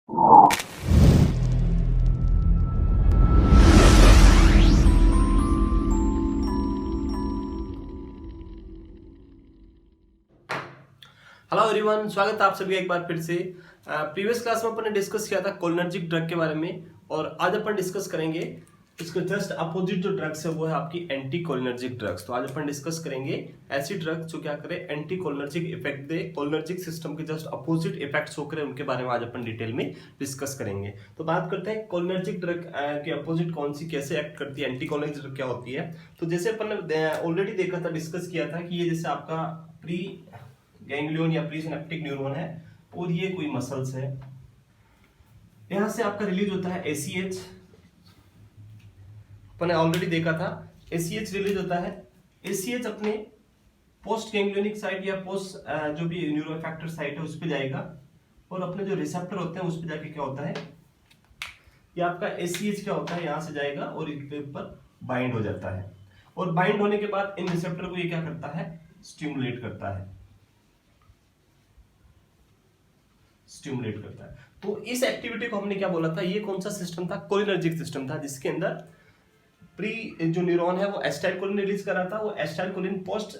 Hello everyone, स्वागत है आप सभी का एक बार फिर से। प्रीवियस क्लास में अपन ने डिस्कस किया था कोलिनर्जिक ड्रग के बारे में और आज अपन डिस्कस करेंगे इसके जस्ट अपोजिट जो ड्रग्स है वो है आपकी एंटी कोलिनर्जिक ड्रग्स। तो आज अपन डिस्कस करेंगे ऐसी ड्रग्स जो क्या करे एंटी कोलिनर्जिक इफेक्ट दे, कोलिनर्जिक सिस्टम के जस्ट अपोजिट इफेक्ट शो करे, उनके बारे में आज अपन डिटेल में डिस्कस करेंगे। तो बात करते हैं कोलिनर्जिक ड्रग के अपोजिट कौन सी कैसे एक्ट करती है, एंटी कोलिनर्जिक ड्रग क्या होती है। तो जैसे अपन ने ऑलरेडी देखा था, डिस्कस किया था कि ये जैसे आपका प्री गैंग्लियन या प्री सिनेप्टिक न्यूरॉन है और ये कोई मसल्स है, यहां से आपका रिलीज होता है एसीएच। अपन ने ऑलरेडी देखा था एसीएच रिलीज होता है। एसीएच अपने पोस्ट गैंग्लियोनिक साइट या पोस्ट जो भी न्यूरो फैक्टर साइट है उस पर जाएगा और अपने जो रिसेप्टर होते हैं उस पर जाके क्या होता है, ये आपका एसीएच क्या होता है यहां से जाएगा और इसके ऊपर बाइंड हो जाता है और बाइंड होने के बाद इन रिसेप्टर को ये क्या करता है, स्टिमुलेट करता है, स्टिमुलेट करता है। तो इस एक्टिविटी को हमने क्या बोला था, ये कौन सा सिस्टम था, कोलिनर्जिक सिस्टम था, जिसके अंदर प्री जो न्यूरॉन है वो एसिटाइलकोलिन रिलीज कर रहा था। वो एसिटाइलकोलिन पोस्ट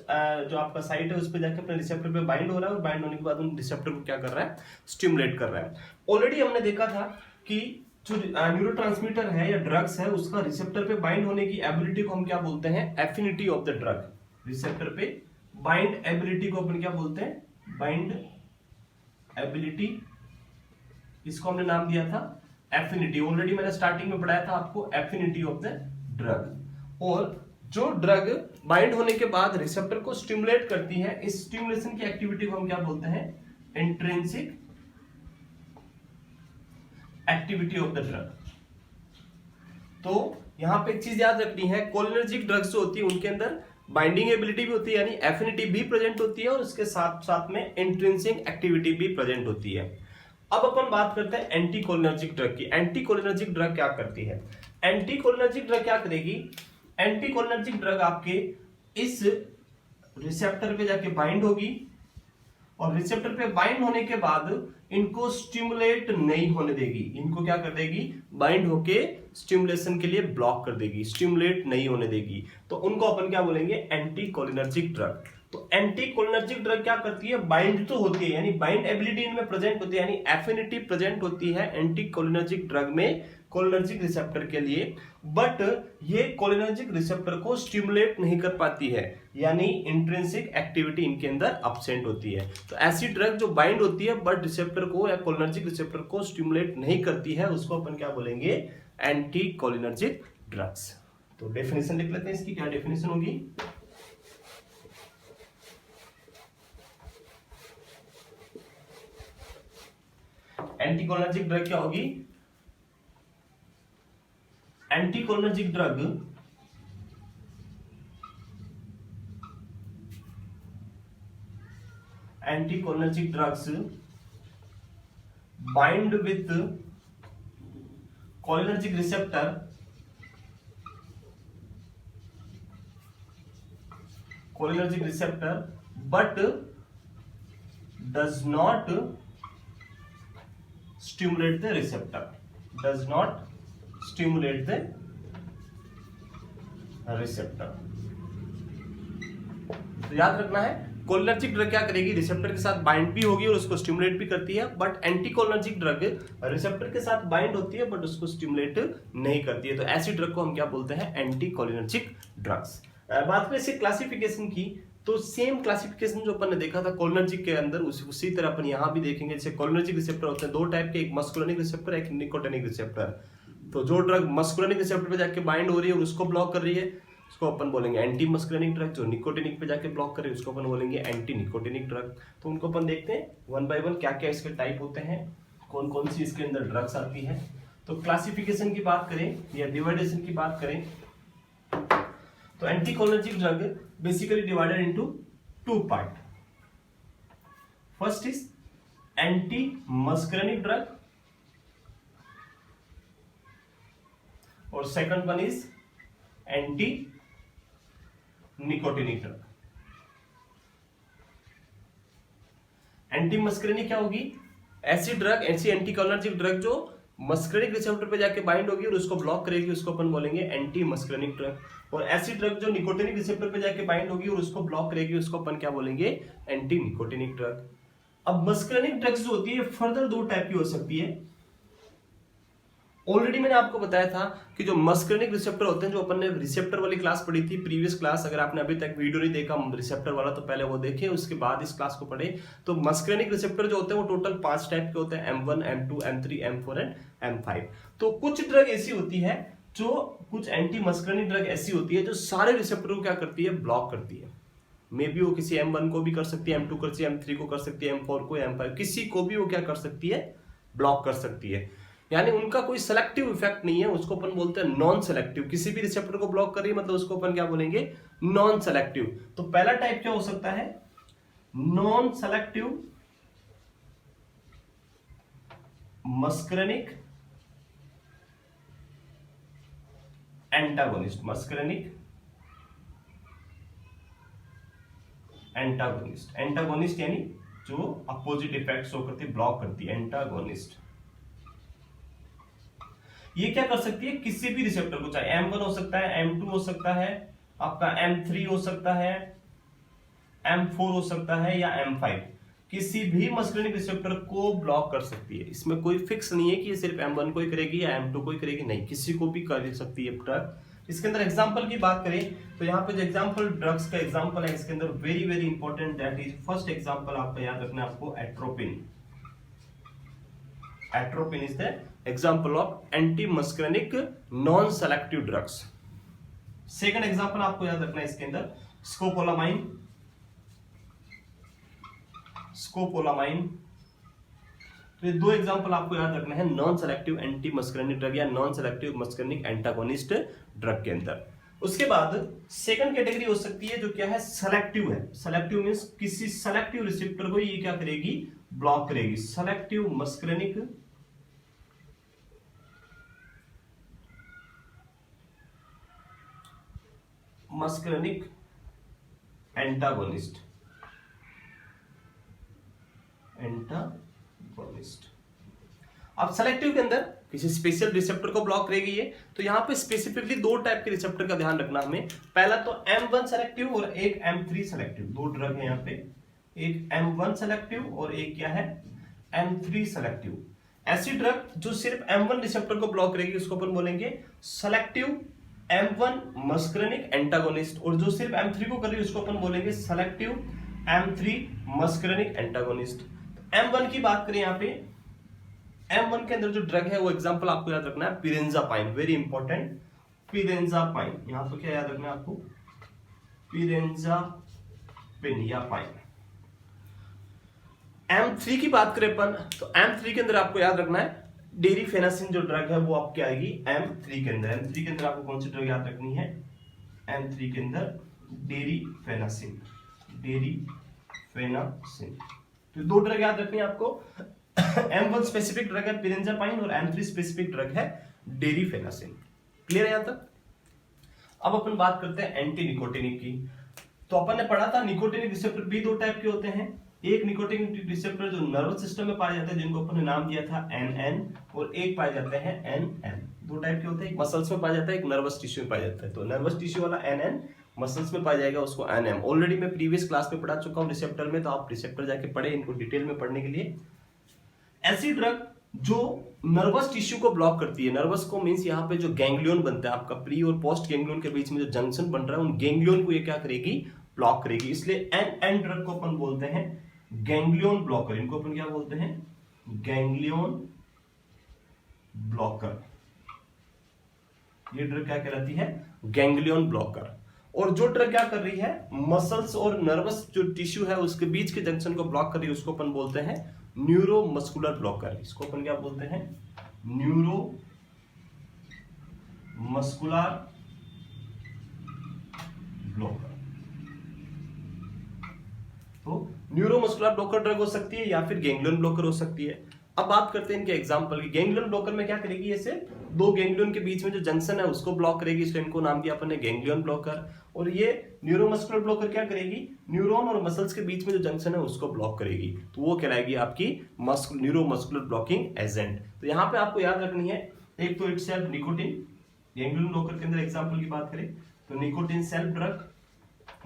जो आपका साइट है उस पर जाकर अपने रिसेप्टर पे बाइंड हो रहा है और बाइंड होने के बाद उन रिसेप्टर को क्या कर रहा है, स्टिमुलेट कर रहा है। ऑलरेडी हमने देखा था कि जो न्यूरोट्रांसमीटर है या ड्रग्स है उसका रिसेप्टर पे बाइंड होने की एबिलिटी को हम क्या बोलते हैं, affinity of the drug. Receptor पे बाइंड एबिलिटी को अपन क्या बोलते हैं, बाइंड एबिलिटी, इसको हमने नाम दिया था एफिनिटी। ऑलरेडी मैंने स्टार्टिंग में पढ़ाया था आपको एफिनिटी ऑफ द ड्रग। और जो ड्रग बाइंड होने के बाद रिसेप्टर को स्टिमुलेट करती है, इस स्टिमुलेशन की एक्टिविटी को हम क्या बोलते हैं, intrinsic activity of the drug. तो यहां पे एक चीज याद रखनी है, कोलिनर्जिक ड्रग्स जो होती है उनके अंदर बाइंडिंग एबिलिटी भी होती है यानी एफिनिटी भी प्रेजेंट होती है और उसके साथ साथ में इंट्रिंसिक एक्टिविटी भी प्रेजेंट होती है। अब अपन बात करते हैं एंटी कोलिनर्जिक ड्रग की। एंटी कोलिनर्जिक ड्रग क्या करती है, एंटी कोलिनर्जिक ड्रग क्या करेगी, एंटी कोलिनर्जिक ड्रग आपके इस रिसेप्टर पे जाके बाइंड होगी और रिसेप्टर पे बाइंड होने के बाद इनको स्टिमुलेट नहीं होने देगी, इनको क्या कर देगी, बाइंड होके स्टिमुलेशन के लिए ब्लॉक कर देगी, स्टिमुलेट नहीं होने देगी। तो उनको अपन क्या बोलेंगे, एंटी कोलिनर्जिक ड्रग। तो एंटी कोलिनर्जिक ड्रग क्या करती है, बाइंड तो होती है यानी बाइंड एबिलिटी इनमें प्रेजेंट होती है यानी एफिनिटी प्रेजेंट होती है एंटी कोलिनर्जिक ड्रग में कोलिनर्जिक रिसेप्टर के लिए, बट ये कोलिनर्जिक रिसेप्टर को स्टिमुलेट नहीं कर पाती है यानी इंट्रिंसिक एक्टिविटी इनके अंदर एब्सेंट होती है। तो ऐसी ड्रग जो बाइंड होती है बट रिसेप्टर को या कोलिनर्जिक रिसेप्टर को स्टिमुलेट नहीं करती है उसको अपन क्या बोलेंगे, एंटी कोलिनर्जिक ड्रग्स। तो डेफिनेशन लिख लेते हैं, इसकी क्या डेफिनेशन होगी। एंटी कोलिनर्जिक ड्रग क्या होगी, anti cholinergic drug anti cholinergic drugs bind with cholinergic receptor but does not stimulate the receptor, does not stimulate the receptor। तो याद रखना है कोलिनर्जिक ड्रग क्या करेगी, रिसेप्टर के साथ बाइंड भी होगी और उसको स्टिमुलेट भी करती है, but anti cholinergic drug receptor के साथ बाइंड होती है बट उसको स्टिमुलेट नहीं करती है। तो ऐसी ड्रग को हम क्या बोलते हैं, एंटी कोलिनर्जिक ड्रग्स। बात करें इसकी क्लासिफिकेशन की, तो सेम क्लासिफिकेशन जो अपन ने देखा था कोलिनर्जिक के अंदर उसी तरह अपन यहाँ भी देखेंगे। जैसे कोलिनर्जिक रिसेप्टर होते हैं दो टाइप के, एक मस्कुलिनिक रिसेप्टर, एक निकोटिनिक रिसेप्टर। तो जो ड्रग मस्कुलिनिक रिसेप्टर पे जाके बाइंड हो रही है और उसको ब्लॉक कर रही है उसको अपन बोलेंगे एंटी मस्कुलिनिक ड्रग, जो निकोटिनिक पे जाके ब्लॉक करे उसको अपन बोलेंगे एंटी निकोटिनिक ड्रग। तो उनको अपन देखते हैं वन बाय वन क्या क्या इसके टाइप होते हैं, कौन कौन सी इसके अंदर ड्रग्स आती है। तो क्लासिफिकेशन की बात करें या डिवाइडेशन की बात करें तो anti cholinergic drug basically divided into two part. First is anti muscarinic drug और second one is anti nicotinic drug. Anti muscarinic क्या होगी, ऐसी ड्रग, ऐसी एंटीकोलिनर्जिक ड्रग जो मस्करेनिक रिसेप्टर पे जाके बाइंड होगी और उसको ब्लॉक करेगी, उसको अपन बोलेंगे एंटी मस्करेनिक ड्रग। और ऐसी ड्रग जो निकोटिनिक रिसेप्टर पे जाके बाइंड होगी और उसको ब्लॉक करेगी, उसको अपन क्या बोलेंगे, एंटी निकोटिनिक ड्रग। अब मस्करेनिक ड्रग्स जो होती है फर्दर दो टाइप की हो सकती है। ऑलरेडी मैंने आपको बताया था कि जो मस्करेनिक रिसेप्टर होते हैं, जो अपन ने रिसेप्टर वाली क्लास पढ़ी थी प्रीवियस क्लास, अगर आपने अभी तक वीडियो नहीं देखा रिसेप्टर वाला तो पहले वो देखें, उसके बाद इस क्लास को पढ़े। तो मस्करेनिक रिसेप्टर जो होते हैं वो टोटल 5 टाइप के होते हैं, M1, M2, M3, M4 and M5। तो कुछ ड्रग ऐसी होती है जो, कुछ एंटी मस्करेनिक ड्रग ऐसी होती है जो सारे रिसेप्टर को क्या करती है, ब्लॉक करती है। मे बी वो किसी M1 को भी कर सकती है, M2 कर सकती है, M3 को कर सकती है, M4 को, M5, किसी को भी वो क्या कर सकती है, ब्लॉक कर सकती है। यानी उनका कोई सेलेक्टिव इफेक्ट नहीं है, उसको अपन बोलते हैं नॉन सेलेक्टिव। किसी भी रिसेप्टर को ब्लॉक कर रही है मतलब उसको अपन क्या बोलेंगे, नॉन सेलेक्टिव। तो पहला टाइप क्या हो सकता है, non selective muscarinic antagonist, muscarinic antagonist. Antagonist यानी जो अपोजिट इफेक्ट शो करती है, ब्लॉक करती है, एंटागोनिस्ट। ये क्या कर सकती है, किसी भी रिसेप्टर को, चाहे M1 हो सकता है, M2 हो सकता है, आपका M3 हो सकता है, M4 हो सकता है या M5, किसी भी मस्कुलिन रिसेप्टर को ब्लॉक कर सकती है। इसमें कोई फिक्स नहीं है कि ये सिर्फ M1 को ही करेगी या M2 को ही करेगी, नहीं, किसी को भी कर सकती है ड्रग। इसके अंदर एग्जांपल की बात करें तो यहाँ पे जो एग्जांपल ड्रग्स का एग्जांपल है इसके अंदर very very important, that is first example आपको याद रखना है, आपको atropine. Atropine is the example of anti मस्कुलिनिक non selective drugs. Second example आपको याद रखना है इसके अंदर स्कोपोलामाइन। स्कोपोलामाइन, तो ये दो एग्जांपल आपको याद रखना है non selective anti muscarinic drug या non selective muscarinic antagonist drug के अंदर। उसके बाद सेकंड कैटेगरी हो सकती है जो क्या है, सेलेक्टिव है। सेलेक्टिव मींस किसी सेलेक्टिव रिसेप्टर को ये क्या करेगी, ब्लॉक करेगी। Selective मस्कुलिनिक मस्कुलिनिक antagonist. अब सेलेक्टिव के अंदर किसी स्पेशल रिसेप्टर को ब्लॉक करेगी ये, तो यहां पे स्पेसिफिकली दो टाइप के रिसेप्टर का ध्यान रखना हमें। पहला तो M1 सेलेक्टिव और एक M3 सेलेक्टिव, दो ड्रग है यहाँ पे, एक M1 सेलेक्टिव और एक क्या है, M3 सेलेक्टिव। ऐसी ड्रग जो सिर्फ M1 रिसेप्टर को ब्लॉक करेगी उसको अपन बोलेंगे सेलेक्टिव M1 मस्कुलिनिक एंटागोनिस्ट, और जो सिर्फ M3 को कर रही है उसको अपन बोलेंगे सेलेक्टिव M3 मस्कुलिनिक एंटागोनिस्ट। M1 की बात करें यहाँ पे, M1 के अंदर जो ड्रग है वो एग्जांपल आपको याद रखना है पिरेंजापाइन, वेरी इंपॉर्टेंट, पिरेंजापाइन। यहां पर क्या याद रखना है आपको, पिरेंजापिन या पाइन। M3 की बात करें अपन तो M3 के अंदर आपको याद रखना है डेरिफेनासिन जो ड्रग है वो आपकी आएगी M3 के अंदर। M3 के अंदर आपको कौन सी ड्रग याद रखनी है, M3 के अंदर डेरिफेनासिन, डेरिफेनासिन। तो दो ड्रग याद रखनी है आपको, M1 स्पेसिफिक ड्रग है पिरेंजापाइन और M3 स्पेसिफिक ड्रग है डेरिफेनासिन। क्लियर है यहां तक? अब अपन बात करते हैं एंटी निकोटिनिक की। तो अपन ने पढ़ा था निकोटिनिक रिसेप्टर भी दो टाइप के होते हैं। एक निकोटिनिक रिसेप्टर जो नर्वस सिस्टम में पाए जाते हैं जिनको अपन ने नाम दिया था NN, और एक पाए जाते हैं NM। दो टाइप के होते हैं, एक मसल्स में पाया जाता है, एक नर्वस टिश्यू में पाया जाता है। तो नर्वस टिश्यू वाला NN, मसल्स में पाया जाएगा उसको NM। ऑलरेडी मैं प्रीवियस क्लास में पढ़ा चुका हूं रिसेप्टर में, तो आप रिसेप्टर जाके पढ़े इनको डिटेल में पढ़ने के लिए। ऐसी ड्रग जो नर्वस टिश्यू को ब्लॉक करती है, नर्वस को मींस यहाँ पे जो गैंग्लियन बनता है आपका प्री और पोस्ट गैंग्लियन के बीच में जो जंक्शन बन रहा है उन गैंग्लियन को ये क्या करेगी, ब्लॉक करेगी। इसलिए एन ड्रग को अपन बोलते हैं गैंग्लियन ब्लॉकर। इनको अपन क्या बोलते हैं, गैंग्लियन ब्लॉकर। ये ड्रग क्या कहलाती है, गैंग्लियन ब्लॉकर। और जो ड्रग क्या कर रही है, मसल्स और नर्वस जो टिश्यू है उसके बीच के जंक्शन को ब्लॉक कर रही है, उसको अपन बोलते हैं न्यूरोमस्कुलर ब्लॉकर। इसको अपन क्या बोलते हैं, न्यूरोमस्कुलर ब्लॉकर। तो न्यूरोमस्कुलर ब्लॉकर ड्रग हो सकती है या फिर गैंग्लियन ब्लॉकर हो सकती है। अब बात करते हैं इनके एग्जांपल की। गैंग्लियन ब्लॉकर में क्या करेगी, ऐसे दो गैंग्लियन के बीच में जो जंक्शन है उसको ब्लॉक करेगी, इसलिए इनको नाम दिया अपन ने गैंग्लियन ब्लॉकर। और ये न्यूरोमस्कुलर ब्लॉकर क्या करेगी, न्यूरॉन और मसल्स के बीच में जो जंक्शन है उसको ब्लॉक करेगी, तो वो कहलाएगी आपकी न्यूरोमस्कुलर ब्लॉकिंग एजेंट। तो यहाँ पे आपको याद रखनी है, एक तो it's self nicotine, ganglion blocker के अंदर एग्जांपल की बात करें तो निकोटिन सेल्फ ड्रग,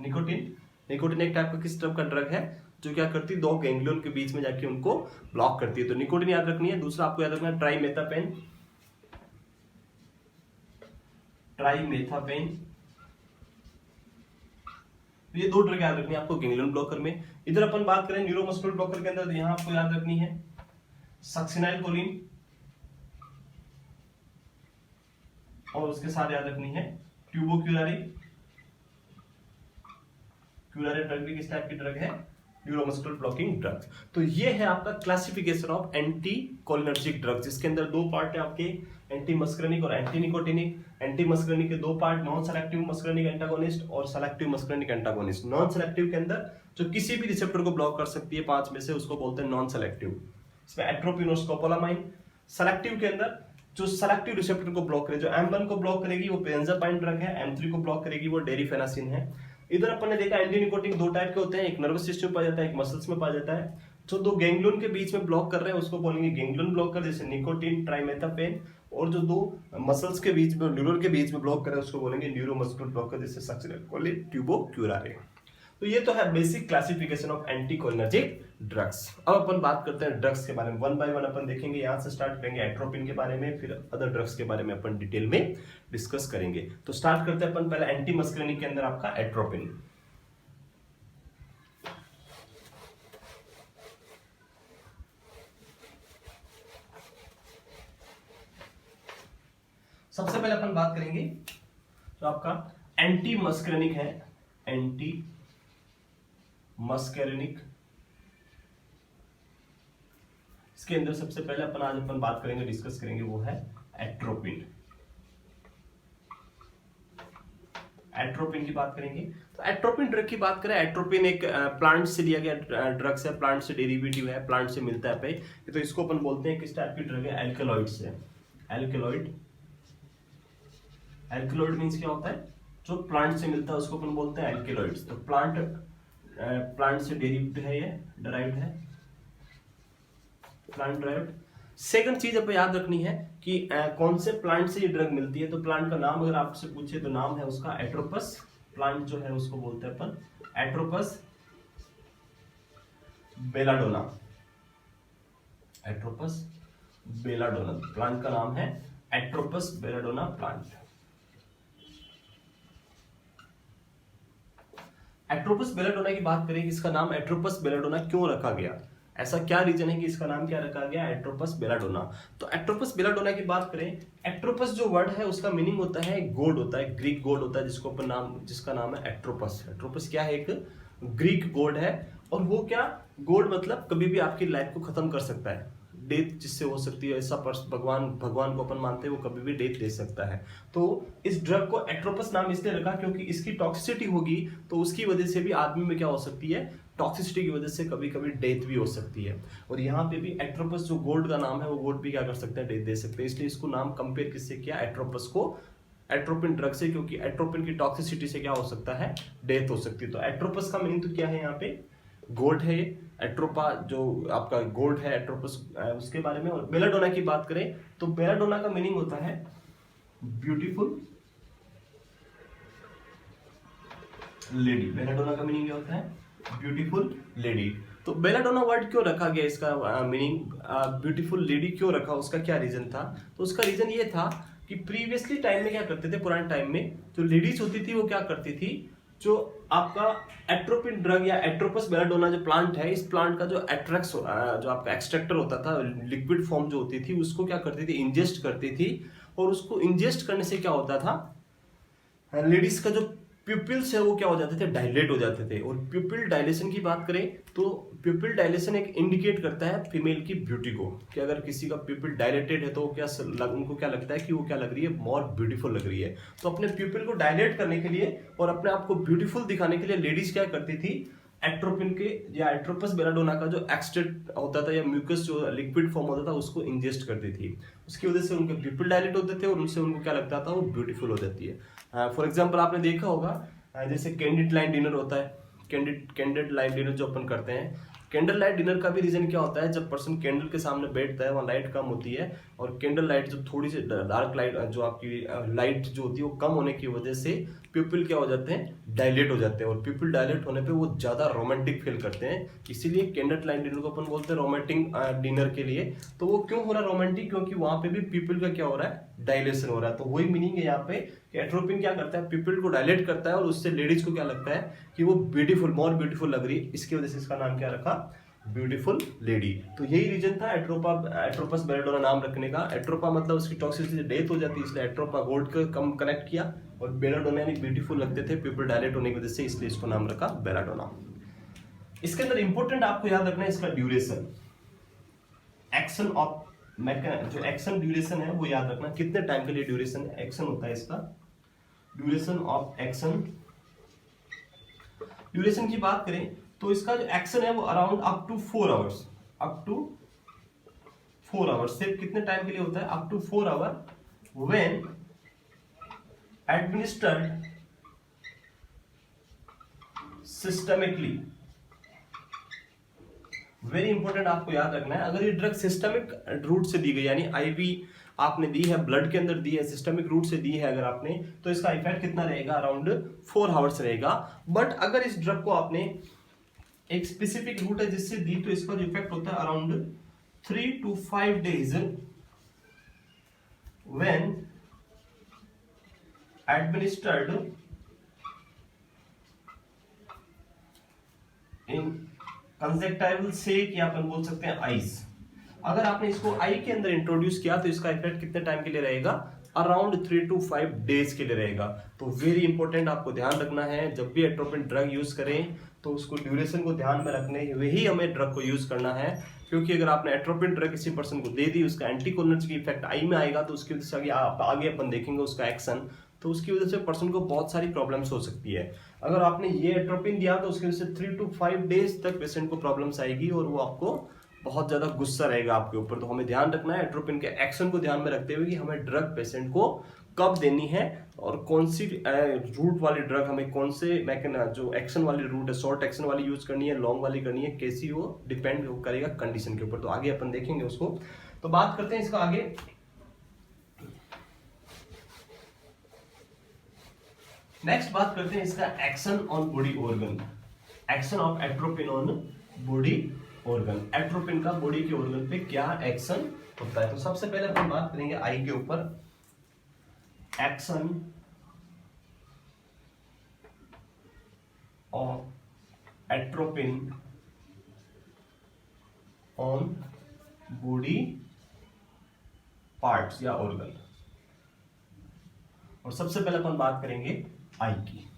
निकोटिन एक टाइप का किस टाइप का ड्रग है जो क्या करती है, दो गैंग्लियन के बीच में जाके उनको ब्लॉक करती है, तो निकोटिन याद रखनी है। दूसरा आपको याद रखना है ट्राइमेथापेन, ये दो ड्रग याद रखनी है आपको गैंग्लियन ब्लॉकर में। इधर अपन बात करें न्यूरोमस्कुलर ब्लॉकर के अंदर, तो यहां आपको याद रखनी है सक्सिनाइल कोलिन, और उसके साथ याद रखनी है ट्यूबोक्यूरारी, क्यूरारी ड्रग भी किस टाइप की ड्रग है, न्यूरोमस्कुलर ब्लॉकिंग ड्रग। तो ये है आपका classification of anti cholinergic drug, जिसके अंदर दो पार्ट है आपके, एंटी मस्करनिक और एंटी निकोटिनिक। एंटी मस्करनिक के दो पार्ट, नॉन सेलेक्टिव मस्करनिक एंटागोनिस्ट और सेलेक्टिव मस्करनिक एंटागोनिस्ट। नॉन सेलेक्टिव के अंदर जो किसी भी रिसेप्टर को ब्लॉक कर सकती है 5 में से, उसको बोलते हैं नॉन सेलेक्टिव, इसमें एट्रोपिन और स्कोपोलामाइन। सेलेक्टिव के अंदर जो सेलेक्टिव रिसेप्टर को ब्लॉक करे, जो M1 को ब्लॉक करेगी वो बेंजापाइन ड्रग है, M3 को ब्लॉक करेगी वो डेरिफेनासिन है। इधर अपन ने देखा एंटी निकोटिन दो टाइप के होते हैं, एक नर्वस सिस्टम में पाया जाता है, एक मसल्स में पाया जाता है। जो दो गैंग्लियन के बीच में ब्लॉक कर रहे हैं उसको बोलेंगे गैंग्लियन ब्लॉकर, जैसे निकोटिन, ट्राइमेथापेन। और जो दो मसल्स के बीच में, न्यूरॉन के बीच में ब्लॉक कर रहे हैं उसको बोलेंगे न्यूरोमस्कुलर ब्लॉकर, जैसे सक्सिनाइल कोलिन, ट्यूबोक्यूरारे। तो ये तो है basic classification of anticholinergic drugs. अब अपन बात करते हैं ड्रग्स के बारे में, वन बाय वन अपन देखेंगे। यहां से स्टार्ट करेंगे एट्रोपिन के बारे में, फिर अदर ड्रग्स के बारे में अपन डिटेल में डिस्कस करेंगे। तो स्टार्ट करते हैं अपन पहले एंटी मस्करनिक के अंदर आपका एट्रोपिन। सबसे पहले अपन बात करेंगे तो आपका एंटी मस्करनिक है, एंटी मस्करनिक। इसके अंदर सबसे पहले अपन बात करेंगे, डिस्कस करेंगे, वो है एट्रोपिन। एट्रोपिन की बात करेंगे तो एट्रोपिन ड्रग की बात करें, एट्रोपिन एक प्लांट से लिया गया ड्रग्स है, प्लांट से डेरिवेटिव है, प्लांट से मिलता है पे। तो इसको अपन बोलते हैं किस टाइप की ड्रग है, एल्कलॉइड से। एल्कलॉइड, एल्कलॉइड मींस क्या होता है, जो प्लांट से मिलता है उसको अपन बोलते हैं एल्कलॉइड्स। तो प्लांट से डेरिवेटिव है, ये डराइव्ड है, प्लांट ड्राइव्ड। सेकंड चीज अब याद रखनी है कि कौन से प्लांट से ये ड्रग मिलती है। तो प्लांट का नाम अगर आपसे पूछे तो नाम है उसका एट्रोपस। प्लांट जो है उसको बोलते हैं अपन एट्रोपस बेलाडोना, एट्रोपस बेलाडोना प्लांट का नाम है, एट्रोपस बेलाडोना प्लांट। एट्रोपस बेलाडोना की बात करें कि इसका नाम एट्रोपस बेलाडोना क्यों रखा गया, ऐसा क्या रीजन है कि इसका नाम क्या रखा गया, एट्रोपस बेलाडोना। तो एट्रोपस बेलाडोना की बात करें, एट्रोपस जो वर्ड है उसका मीनिंग होता है गॉड होता है, ग्रीक गॉड होता है, जिसका नाम है एट्रोपस। एट्रोपस क्या है, एक ग्रीक गॉड है, और वो क्या गॉड मतलब कभी भी आपकी लाइफ को खत्म कर सकता है, डेथ जिससे हो सकती है, ऐसा भगवान को अपन मानते हैं, वो कभी भी डेथ दे सकता है। तो इस ड्रग को एट्रोपस नाम इसलिए रखा क्योंकि इसकी टॉक्सिसिटी होगी तो उसकी वजह से भी आदमी में क्या हो सकती है, टॉक्सिसिटी की वजह से कभी कभी डेथ भी हो सकती है। और यहाँ पे भी एट्रोपस जो गोल्ड का नाम है, वो गोल्ड भी क्या कर सकते हैं, डेथ दे सकते हैं। इसलिए इसको नाम कंपेयर किससे किया, एट्रोपस को एट्रोपिन ड्रग से, क्योंकि एट्रोपिन की टॉक्सिसिटी से क्या हो सकता है, डेथ हो सकती है। तो एट्रोपस का मीनिंग तो क्या है, यहाँ पे गोल्ड है, एट्रोपा जो आपका गोल्ड है एट्रोपस, उसके बारे में। और बेलाडोना की बात करें तो बेलाडोना का मीनिंग होता है ब्यूटीफुल लेडी। बेलाडोना का मीनिंग क्या होता है, ब्यूटीफुल लेडी। तो बेलाडोना वर्ड क्यों रखा गया, इसका मीनिंग ब्यूटीफुल लेडी क्यों रखा, उसका क्या रीजन था। तो उसका रीजन ये था कि प्रीवियसली टाइम में क्या करते थे, पुराने टाइम में जो लेडीज होती थी वो क्या करती थी, जो आपका एट्रोपिन ड्रग या एट्रोपस बेलाडोना जो प्लांट है, इस प्लांट का जो एट्रैक्स जो आपका एक्सट्रैक्टर होता था, लिक्विड फॉर्म जो होती थी, उसको क्या करती थी, इंजेस्ट करती थी। और उसको इंजेस्ट करने से क्या होता था, लेडीज का जो प्यूपिल्स है वो क्या हो जाते थे, डायलेट हो जाते थे। और प्यूपिल डायलेशन की बात करें तो प्यूपिल डायलेशन एक इंडिकेट करता है फीमेल की ब्यूटी को, कि अगर किसी का प्यूपिल डायलेटेड है तो उनको क्या लगता है कि वो क्या लग रही है, मोर ब्यूटीफुल लग रही है। तो अपने प्यूपिल को डायलेट करने के लिए और अपने आप को ब्यूटीफुल दिखाने के लिए लेडीज क्या करती थी, एट्रोपिन के या एट्रोपस बेलाडोना का जो एक्सट्रेक्ट होता था या म्यूकस जो लिक्विड फॉर्म होता था उसको इंजेस्ट करती थी। उसकी वजह से उनके पिपल डायलेट होते थे और उनसे उनको क्या लगता था, वो ब्यूटीफुल हो जाती है। फॉर एग्जाम्पल आपने देखा होगा जैसे कैंडिड लाइट डिनर होता है, कैंडिड लाइट डिनर जो अपन करते हैं, कैंडल लाइट डिनर का भी रीजन क्या होता है, जब पर्सन कैंडल के सामने बैठता है वहाँ लाइट कम होती है और कैंडल लाइट जो थोड़ी सी डार्क लाइट जो आपकी लाइट जो होती है वो कम होने की वजह से पीपल क्या हो जाते हैं, डायलेट हो जाते हैं और पीपल डायलेट होने पे वो ज्यादा रोमांटिक फील करते हैं। इसीलिए कैंडल लाइट डिनर को अपन बोलते हैं रोमांटिक डिनर के लिए। तो वो क्यों हो रहा है रोमांटिक, क्योंकि वहां पे भी पीपल का क्या हो रहा है, डायलेशन हो रहा है। तो वही मीनिंग है यहाँ पे कि एट्रोपिन क्या करता है, पीपल को डायलेट करता है और उससे लेडीज को क्या लगता है कि वो ब्यूटीफुल, मोर ब्यूटीफुल लग रही है। इसकी वजह से इसका नाम क्या रखा, ब्यूटीफुल लेडी। तो यही रीजन था एट्रोपस बेलाडोना नाम रखने का। एट्रोपा मतलब उसकी टॉक्सिसिटी डेथ हो जाती है, इसलिए एट्रोपा गोल्ड का कम कनेक्ट किया और बेलाडोना यानी ब्यूटीफुल लगते थे पीपल डायलेट होने की वजह से, इसलिए इसको नाम रखा बेलाडोना। इसके अंदर इंपॉर्टेंट आपको याद रखना है इसका ड्यूरेशन, एक्शन ऑफ जो एक्शन ड्यूरेशन है वो याद रखना, कितने टाइम के लिए ड्यूरेशन एक्शन होता है इसका। ड्यूरेशन ऑफ एक्शन, ड्यूरेशन की बात करें तो इसका जो एक्शन है वो around up to 4 hours, up to 4 hours. सिर्फ कितने टाइम के लिए होता है, up to 4 hour when administered systemically. Very important आपको याद रखना है, अगर ये ड्रग सिस्टमिक रूट से दी गई यानी आईवी आपने दी है, ब्लड के अंदर दी है, सिस्टमिक रूट से दी है अगर आपने, तो इसका इफेक्ट कितना रहेगा, अराउंड 4 आवर्स रहेगा। बट अगर इस ड्रग को आपने एक स्पेसिफिक रूट है जिससे दी, तो इसका जो इफेक्ट होता है around 3 to 5 days when administered in conjunctival sac, या अपन बोल सकते हैं आइस। अगर आपने इसको आई के अंदर इंट्रोड्यूस किया तो इसका इफेक्ट कितने टाइम के लिए रहेगा, अराउंड 3 to 5 days के लिए रहेगा। तो वेरी इंपॉर्टेंट आपको ध्यान रखना है, जब भी एट्रोपिन ड्रग यूज करें तो उसको ड्यूरेशन को ध्यान में रखने हुए ही हमें ड्रग को यूज करना है। क्योंकि अगर आपने एट्रोपिन ड्रग किसी पर्सन को दे दी, उसका एंटीकोलिनर्जिक इफेक्ट आई में आएगा तो उसकी वजह से आगे अपन देखेंगे उसका एक्शन, तो उसकी वजह से पर्सन को बहुत सारी प्रॉब्लम्स हो सकती है। अगर आपने ये एट्रोपिन दिया तो उसकी वजह से 3 to 5 days तक पेशेंट को प्रॉब्लम्स आएगी और वो आपको बहुत ज्यादा गुस्सा रहेगा आपके ऊपर। तो हमें ध्यान रखना है एट्रोपिन के एक्शन को ध्यान में रखते हुए कि हमें ड्रग पेशेंट को कब देनी है और कौन सी रूट वाली ड्रग हमें, कौन से जो एक्शन वाली रूट है, शॉर्ट एक्शन वाली यूज करनी है, लॉन्ग वाली करनी है, कैसी वो डिपेंड करेगा कंडीशन के ऊपर। तो आगे अपन देखेंगे उसको। तो बात करते हैं इसका आगे। नेक्स्ट बात करते हैं इसका action on body organ, action of atropine on body organ. Atropine का बॉडी के ऑर्गन पे क्या एक्शन होता है। तो सबसे पहले अपन बात करेंगे आई के ऊपर, action of atropine on body parts या ऑर्गन। और सबसे पहले अपन बात करेंगे आई की।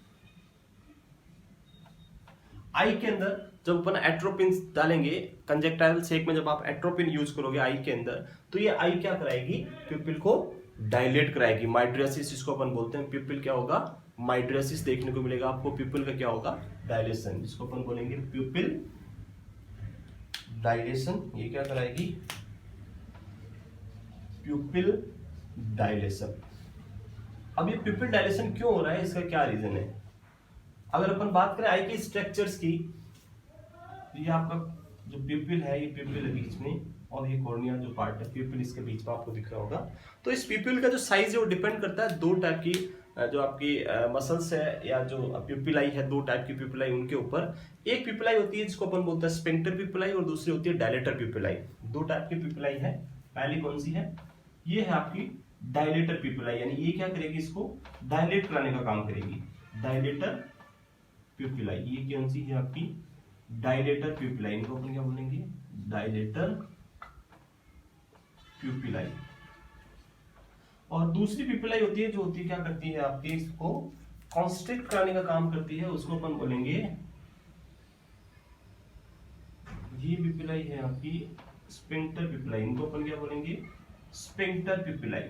आई के अंदर जब अपन एट्रोपिन डालेंगे कंजक्टाइवल सेक में, जब आप एट्रोपिन यूज करोगे आई के अंदर, तो ये आई क्या कराएगी, पिपिल को डायलेट कराएगी। माइड्रियासिस इसको अपन बोलते हैं। पिपिल क्या होगा, माइड्रियासिस देखने को मिलेगा आपको। पिपिल का क्या होगा, डायलेशन, इसको अपन बोलेंगे पिपिल डायलेशन। ये क्या कराएगी, पिपिल डायलेशन। अब ये पिपिल डायलेशन क्यों हो रहा है, इसका क्या रीजन है। अगर अपन बात करें आई के स्ट्रक्चर्स की, ये आपका जो पिपिल है, ये पिपिल है बीच में, और ये कॉर्निया जो पार्ट है, पिपिल इसके बीच में आपको दिख रहा होगा। तो इस पिपिल का जो साइज है वो डिपेंड करता है दो टाइप की जो आपकी मसल्स है या जो पिपिलाई है, दो टाइप की पिपिलाई उनके ऊपर। एक पिपिलाई होती है जिसको अपन बोलते हैं स्फिंक्टर पिपिलाई और दूसरी होती है डायलेटर पिपिलाई। दो टाइप की पिपिलाई है। पहली कौन सी है, ये है आपकी डायलेटर पिपिलाई, यानी ये क्या करेगी, इसको डायलेट कराने का काम करेगी। डायलेटर पिपिलाई, ये कौन सी है आपकी डायलेटर पिपिलाई, इनको अपन क्या बोलेंगे, डायलेटर पिपिलाई। और दूसरी पिपिलाई होती है जो होती है क्या करती है आपकी, इसको कॉन्स्ट्रिक्ट कराने का काम करती है, उसको अपन बोलेंगे, ये पिपिलाई है आपकी स्फिंक्टर पिपिलाई, इनको अपन क्या बोलेंगे, sphincter pupillae.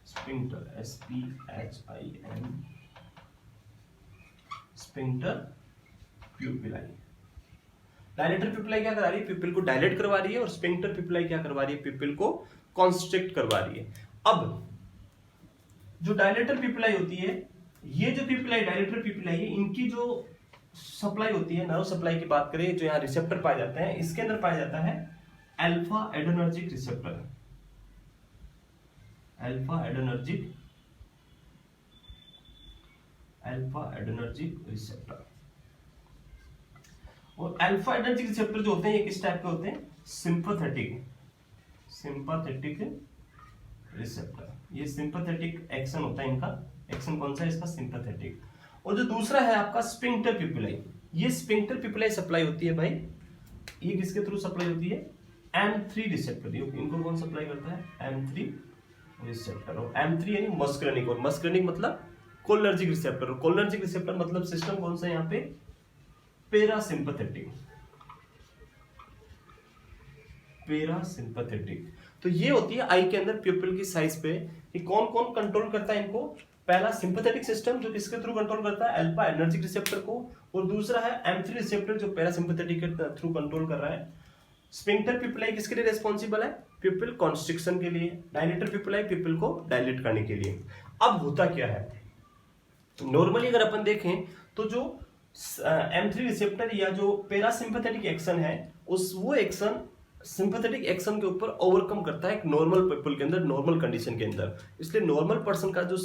Sphincter, SPHIN sphincter pupillae. Dilator pupillae क्या करा रही है? प्यूपिल को डायलेट करवा रही है, और स्फिंक्टर प्यूपिलाई क्या करवा रही है? प्यूपिल को कॉन्स्ट्रिक्ट करवा रही है। अब जो डायलेटर प्यूपिलाई होती है, ये जो प्यूपिलाई डायलेटर प्यूपिलाई है, इनकी जो सप्लाई होती है, नर्व सप्लाई की बात करें, जो यहाँ रिसेप्टर पाए जाते हैं, इसके अंदर पाया जाता है alpha adrenergic receptor. Alpha adrenergic receptor. और अल्फा एड्रेनर्जिक रिसेप्टर जो होते हैं, ये किस टाइप के होते हैं? Sympathetic receptor. ये सिंपैथेटिक एक्शन होता है इनका। एक्शन कौन सा है इसका? सिंपैथेटिक। और जो दूसरा है आपका स्फिंक्टर प्यूपिलाई, ये स्फिंक्टर प्यूपिलाई सप्लाई होती है भाई, ये किसके थ्रू सप्लाई होती है? M3 receptor. इनको कौन सप्लाई करता है? M3 receptor. और M3 यानी मस्करनिक, और मस्करनिक मतलब कोलिनर्जिक रिसेप्टर। और कोलिनर्जिक रिसेप्टर मतलब सिस्टम कौन सा है यहाँ पे? पैरासिम्पैथेटिक। तो ये होती है आई के अंदर प्यूपिल की साइज पे कि कौन कौन कंट्रोल करता है इनको। पहला सिंपैथेटिक सिस्टम जो किसके थ्रू कंट्रोल करता है? अल्फा एड्रेनर्जिक रिसेप्टर को। और दूसरा है M3 रिसेप्टर जो पैरासिम्पैथेटिक के थ्रू कंट्रोल कर रहा है। स्फिंक्टर प्यूपिलाई किसके लिए रिस्पॉन्सिबल है? प्यूपिल कॉन्स्ट्रिक्शन के लिए। डायलेटर प्यूपिलाई प्यूपिल को डायलेट करने के लिए। अब होता क्या है, नॉर्मली अगर अपन देखें तो जो M3 रिसेप्टर या जो पैरासिम्पैथेटिक एक्शन है, वो एक्शन सिंपैथेटिक एक्शन के ऊपर ओवरकम करता है एक नॉर्मल पीपल के अंदर, नॉर्मल कंडीशन के अंदर। इसलिए नॉर्मल पर्सन का जो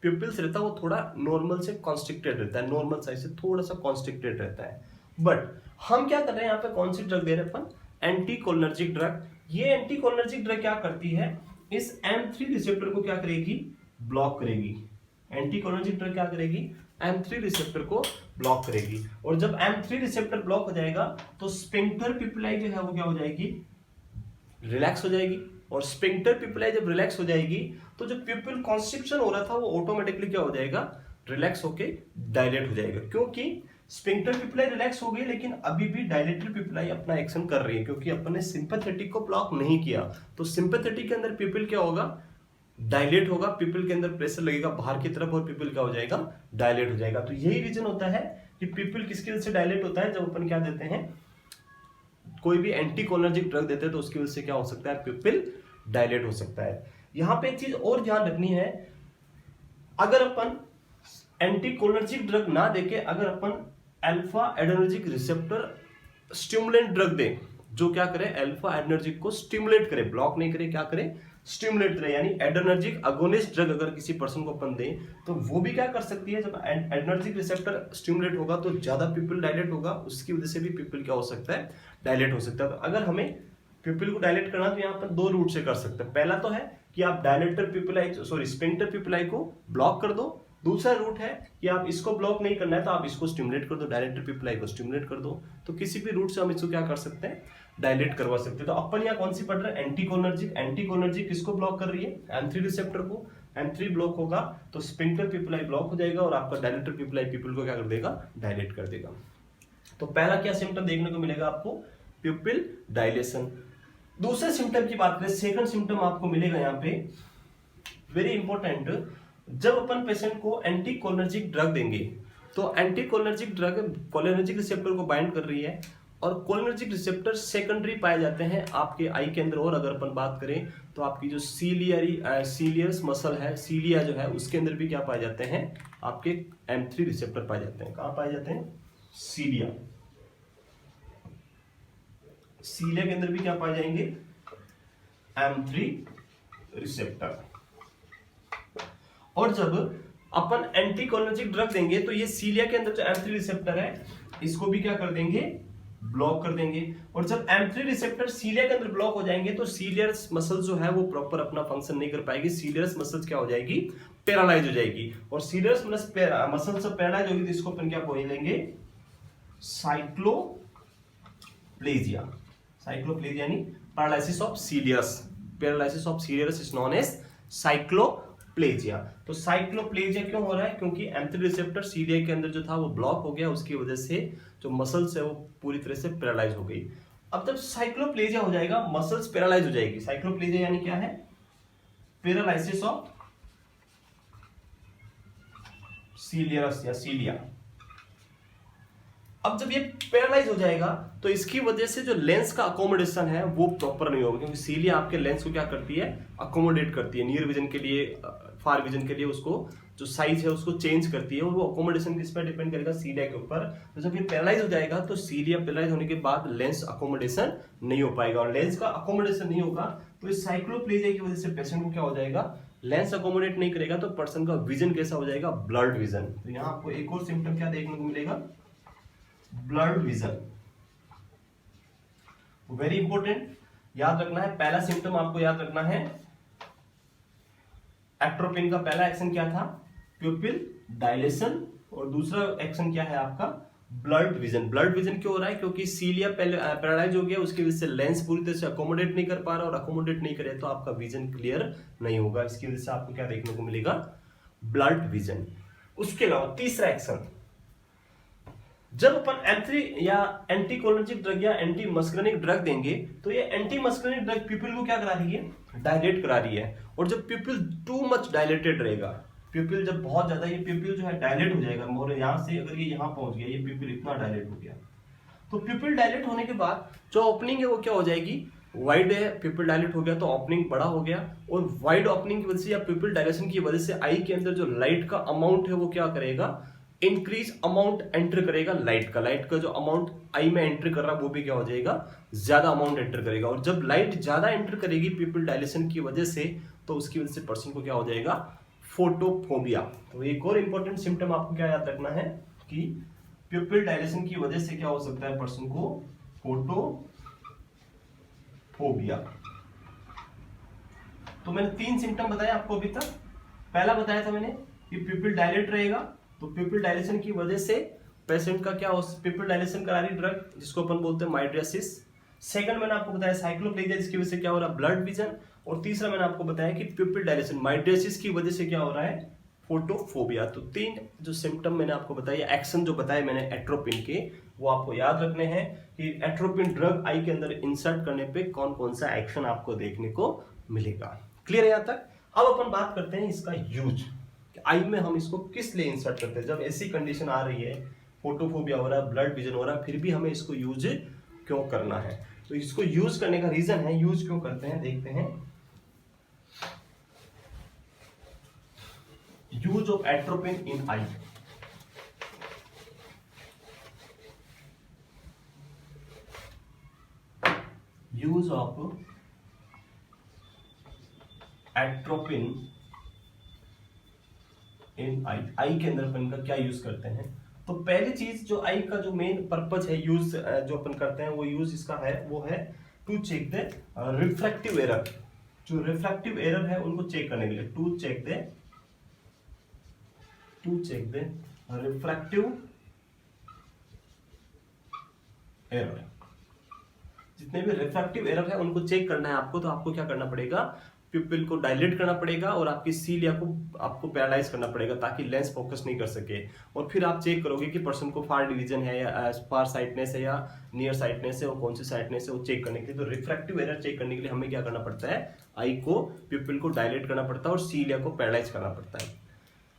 प्यूपिल्स रहता है वो थोड़ा नॉर्मल से कॉन्स्ट्रिक्टेड रहता है, नॉर्मल साइज से थोड़ा सा कॉन्स्ट्रिक्टेड रहता है। बट हम क्या कर रहे हैं यहाँ पे? कौन सी ड्रग दे रहे हैं अपन? Anticholinergic drug. ये एंटीकोलिनर्जिक ड्रग क्या करती है? इस M3 रिसेप्टर को क्या करेगी? ब्लॉक करेगी। एंटीकोलिनर्जिक ड्रग क्या करेगी? M3 रिसेप्टर को ब्लॉक करेगी। और जब M3 रिसेप्टर ब्लॉक हो जाएगा तो स्फिंक्टर प्यूपिलाई जो है वो क्या हो जाएगी? रिलैक्स हो जाएगी। और स्फिंक्टर प्यूपिलाई जब रिलैक्स हो जाएगी तो जो प्यूपिल कॉन्स्ट्रिक्शन हो रहा था वो ऑटोमेटिकली क्या हो जाएगा? रिलैक्स होके डायलेट हो जाएगा। क्योंकि स्फिंक्टर प्यूपिलाई रिलैक्स हो गई, लेकिन अभी भी डायलेटर प्यूपिलाई अपना एक्शन कर रही है, क्योंकि अपन ने सिंपैथेटिक को ब्लॉक नहीं किया। तो सिंपैथेटिक के अंदर प्यूपिल क्या होगा? डायलेट होगा, पीपल के अंदर प्रेशर लगेगा बाहर की तरफ और पीपल क्या हो जाएगा? डायलेट हो जाएगा। तो यही रीजन होता है कि पीपल किसकी वजह से डायलेट होता है? जब अपन क्या देते हैं, कोई भी एंटीकोलिनर्जिक ड्रग देते हैं तो उसकी वजह से क्या हो सकता है? पीपल डायलेट हो सकता है। यहां पे एक चीज और ध्यान रखनी है, अगर अपन एंटीकोलिनर्जिक ड्रग ना देके अगर अपन alpha adrenergic receptor stimulant drug दें, जो क्या करे? अल्फा एड्रेनर्जिक को स्टिमुलेट करे, ब्लॉक नहीं करे, क्या करे? स्टिमुलेट करे। यानी एड्रेनर्जिक अगोनिस्ट ड्रग अगर किसी पर्सन को अपन दें तो वो भी क्या कर सकती है? जब एड्रेनर्जिक रिसेप्टर स्टिमुलेट होगा तो ज्यादा पीपल डायलेट होगा, उसकी वजह से भी पीपल क्या हो सकता है? डायलेट हो सकता है। तो अगर हमें पीपल को डायलेट करना तो यहाँ पर दो रूट से कर सकते हैं। पहला तो है कि आप डायलेटर प्यूपिलाई स्फिंक्टर प्यूपिलाई को ब्लॉक कर दो। दूसरा रूट है कि आप इसको ब्लॉक नहीं करना है तो आप इसको स्टिमुलेट कर दो, डायलेटर प्यूपिलाई को स्टिमुलेट कर दो। तो किसी भी रूट से हम इसको क्या कर सकते हैं? डायलेट करवा सकते हैं। तो अपन यहाँ कौन सी पढ़ रहे हैं? एंटीकोलिनर्जिक। एंटीकोलिनर्जिक किसको ब्लॉक कर रही है? M3 रिसेप्टर को। M3 ब्लॉक होगा तो स्फिंक्टर प्यूपिलाई ब्लॉक हो जाएगा और आपका डायलेटर प्यूपिलाई पीपल को क्या कर देगा? डायलेट कर देगा। तो पहला क्या सिम्टम देखने को मिलेगा आपको? प्यूपिल डायलेशन। दूसरे सिम्टम की बात करें, सेकंड सिम्टम आपको मिलेगा यहाँ पे वेरी इंपॉर्टेंट, जब अपन पेशेंट को एंटीकोलिनर्जिक ड्रग देंगे तो एंटीकोलिनर्जिक ड्रग कोलिनर्जिक रिसेप्टर को बाइंड कर रही है और कोलिनर्जिक रिसेप्टर सेकेंडरी पाए जाते हैं आपके आई के अंदर। और अगर अपन बात करें तो आपकी जो सीलियस मसल है, सीलिया जो है, उसके अंदर भी क्या पाए जाते हैं? आपके M3 रिसेप्टर पाए जाते हैं। कहाँ पाए जाते हैं? सीलिया के अंदर भी क्या पाए जाएंगे? M3 receptor. और जब अपन एंटीकोलिनर्जिक ड्रग देंगे तो ये सीलिया के अंदर जो M3 रिसेप्टर है इसको भी क्या कर देंगे? ब्लॉक कर देंगे। और जब M3 रिसेप्टर सीलिया के अंदर ब्लॉक हो जाएंगे तो सीलियस मसल जो है वो प्रॉपर अपना फंक्शन नहीं कर पाएगी। सीलियस मसल क्या हो जाएगी? पैरालाइज हो जाएगी। और सीलियस मसल से पैरालाइज होगी तो इसको अपन क्या बोलेंगे? साइक्लोप्लेजिया। साइक्लोप्लेजिया यानी paralysis of ciliaris. Paralysis of ciliaris is known as cycloplegia. तो साइक्लोप्लेजिया क्यों हो रहा है? क्योंकि M3 रिसेप्टर सीलिया के अंदर जो था वो ब्लॉक हो गया, उसकी वजह से जो मसल्स है वो पूरी तरह से पैरालाइज हो गई। अब जब साइक्लोप्लेजिया हो जाएगा, मसल्स पैरालाइज हो जाएगी। साइक्लोप्लेजिया यानी क्या है? पैरालिसिस ऑफ सीलियस या सीलिया। अब जब ये पैरालाइज हो जाएगा तो इसकी वजह से जो लेंस का अकोमोडेशन है वो प्रॉपर नहीं होगा, क्योंकि सीलिया आपके लेंस को क्या करती है, अकोमोडेट करती है, नियर विजन के लिए, फार विजन के लिए उसको जो साइज है उसको चेंज करती है, और वो अकोमोडेशन किस पर डिपेंड करेगा, सीलिया के ऊपर। तो जब ये पैरालाइज हो जाएगा तो सीलिया पैरालाइज होने के बाद लेंस अकोमोडेशन नहीं हो पाएगा, और लेंस का अकोमोडेशन नहीं होगा तो इस साइक्लोप्लेजिया की वजह से पेशेंट को क्या हो जाएगा, लेंस अकोमोडेट नहीं करेगा तो पर्सन का विजन कैसा हो जाएगा, ब्लर्ड विजन। तो यहाँ आपको एक और सिम्टम क्या देखने को मिलेगा, ब्लर्ड विजन। वेरी इंपॉर्टेंट, याद रखना है, पहला सिम्टम आपको याद रखना है, एट्रोपिन का पहला एक्शन क्या था, प्यूपिल डायलेशन, और दूसरा एक्शन क्या है आपका, ब्लर्ड विजन। ब्लर्ड विजन क्यों हो रहा है, क्योंकि सीलिया पैरालाइज हो गया, उसकी वजह से लेंस पूरी तरह से अकोमोडेट नहीं कर पा रहा, और अकोमोडेट नहीं करे तो आपका विजन क्लियर नहीं होगा, इसकी वजह से आपको क्या देखने को मिलेगा, ब्लर्ड विजन। उसके अलावा तीसरा एक्शन, जब अपन एंथ्री या एंटीकोलिनर्जिक ड्रग या एंटी मस्करनिक ड्रग देंगे तो ये एंटी मस्करनिक ड्रग प्यूपिल को क्या करा रही है, डायलेट करा रही है, और जब प्यूपिल टू मच डायलेटेड रहेगा, प्यूपिल जब बहुत ज्यादा, ये प्यूपिल जो है डायलेट हो जाएगा, और यहां से अगर ये यहां पहुंच गया, ये प्यूपिल इतना डायलेट हो गया, तो प्यूपिल डायलेट होने के बाद जो ओपनिंग है वो क्या हो जाएगी, वाइड है, प्यूपिल डायलेट हो गया तो ओपनिंग बड़ा हो गया, और वाइड ओपनिंग की वजह से या प्यूपिल डायलेशन की वजह से आई के अंदर जो लाइट का अमाउंट है वो क्या करेगा, इंक्रीज अमाउंट एंटर करेगा, लाइट का जो अमाउंट आई में एंटर कर रहा है वो भी क्या हो जाएगा, ज्यादा अमाउंट एंटर करेगा, और जब लाइट ज्यादा एंटर करेगी प्यूपिल डायलेशन की वजह से तो उसकी वजह से पर्सन को क्या हो जाएगा, फोटोफोबिया। तो एक और इंपॉर्टेंट सिम्टम आपको क्या याद रखना है कि प्यूपिल डायलेशन की वजह से क्या हो सकता है पर्सन को, फोटोफोबिया। तो मैंने 3 सिम्टम बताया आपको अभी तक। पहला बताया था मैंने कि प्यूपिल डायलेट रहेगा, तो प्यूपिल डायलेशन की वजह से पेशेंट का क्या हो, प्यूपिल डायलेशन करा रही ड्रग जिसको अपन बोलते हैं माइड्रियासिस। सेकंड मैंने आपको बताया साइक्लोप्लेजिया, जिसकी वजह से क्या हो रहा है, ब्लड विजन। और तीसरा मैंने आपको बताया कि प्यूपिल डायलेशन माइड्रियासिस की वजह से क्या हो रहा है, फोटोफोबिया। तो 3 जो सिम्टम मैंने आपको बताया, एक्शन जो बताए मैंने एट्रोपिन के, वो आपको याद रखने हैं कि एट्रोपिन ड्रग आई के अंदर इंसर्ट करने पे कौन कौन सा एक्शन आपको देखने को मिलेगा। क्लियर है यहाँ तक। अब अपन बात करते हैं इसका यूज, आई में हम इसको किस लिए इंसर्ट करते हैं, जब ऐसी कंडीशन आ रही है, फोटोफोबिया हो रहा है, ब्लड विजन हो रहा है, फिर भी हमें इसको यूज क्यों करना है। तो इसको यूज करने का रीजन है, यूज क्यों करते हैं देखते हैं। Use of atropine in eye. Use of atropine in eye, eye के अंदर अपन का क्या यूज करते हैं। तो पहली चीज जो आई का जो मेन पर्पज है, यूज जो अपन करते हैं वो यूज इसका है, वो है to check the refractive error. जो रिफ्रैक्टिव एरर है उनको चेक करने के लिए, to check the refractive error. जितने भी रिफ्रैक्टिव एरर है उनको चेक करना है आपको, तो आपको क्या करना पड़ेगा, प्यूपिल को डायलेट करना पड़ेगा और आपकी सीलिया को आपको पैरालाइज करना पड़ेगा ताकि लेंस फोकस नहीं कर सके। और फिर आप चेक करोगे कि पर्सन को फार डिवीजन है या फार साइटनेस है या नियर साइटनेस है, और कौन सी साइटनेस है वो चेक करने के लिए। तो रिफ्रैक्टिव एरर चेक करने के लिए हमें क्या करना पड़ता है, आई को, प्यूपिल को डायलेट करना पड़ता है और सीलिया को पैरालाइज करना पड़ता है।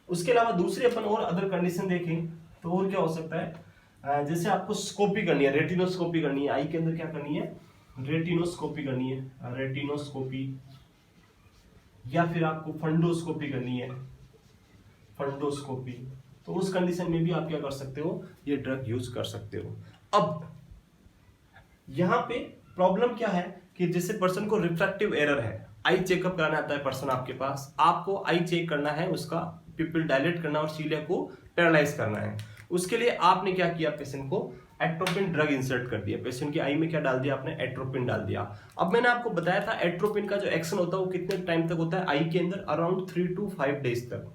उसके अलावा दूसरी अपन और अदर कंडीशन देखें तो और क्या हो सकता है, जैसे आपको स्कोपी करनी है, रेटिनोस्कोपी करनी है, आई के अंदर क्या करनी है, रेटिनोस्कोपी करनी है, रेटिनोस्कोपी, या फिर आपको फंडोस्कोपी करनी है, फंडोस्कोपी। तो उस कंडीशन में भी आप क्या कर सकते हो, ये ड्रग यूज कर सकते हो। अब यहां पे प्रॉब्लम क्या है कि जैसे पर्सन को रिफ्रैक्टिव एरर है, आई चेकअप कराना आता है पर्सन आपके पास, आपको आई चेक करना है, उसका प्यूपिल डायलेट करना और सीलिया को पैरालाइज करना है। उसके लिए आपने क्या किया, पेशेंट को एट्रोपिन ड्रग इंसर्ट कर दिया, पेशेंट की आई में क्या डाल दिया आपने, एट्रोपिन डाल दिया। अब मैंने आपको बताया था एट्रोपिन का जो एक्शन होता है वो कितने टाइम तक होता है, आई के अंदर अराउंड 3 to 5 डेज तक।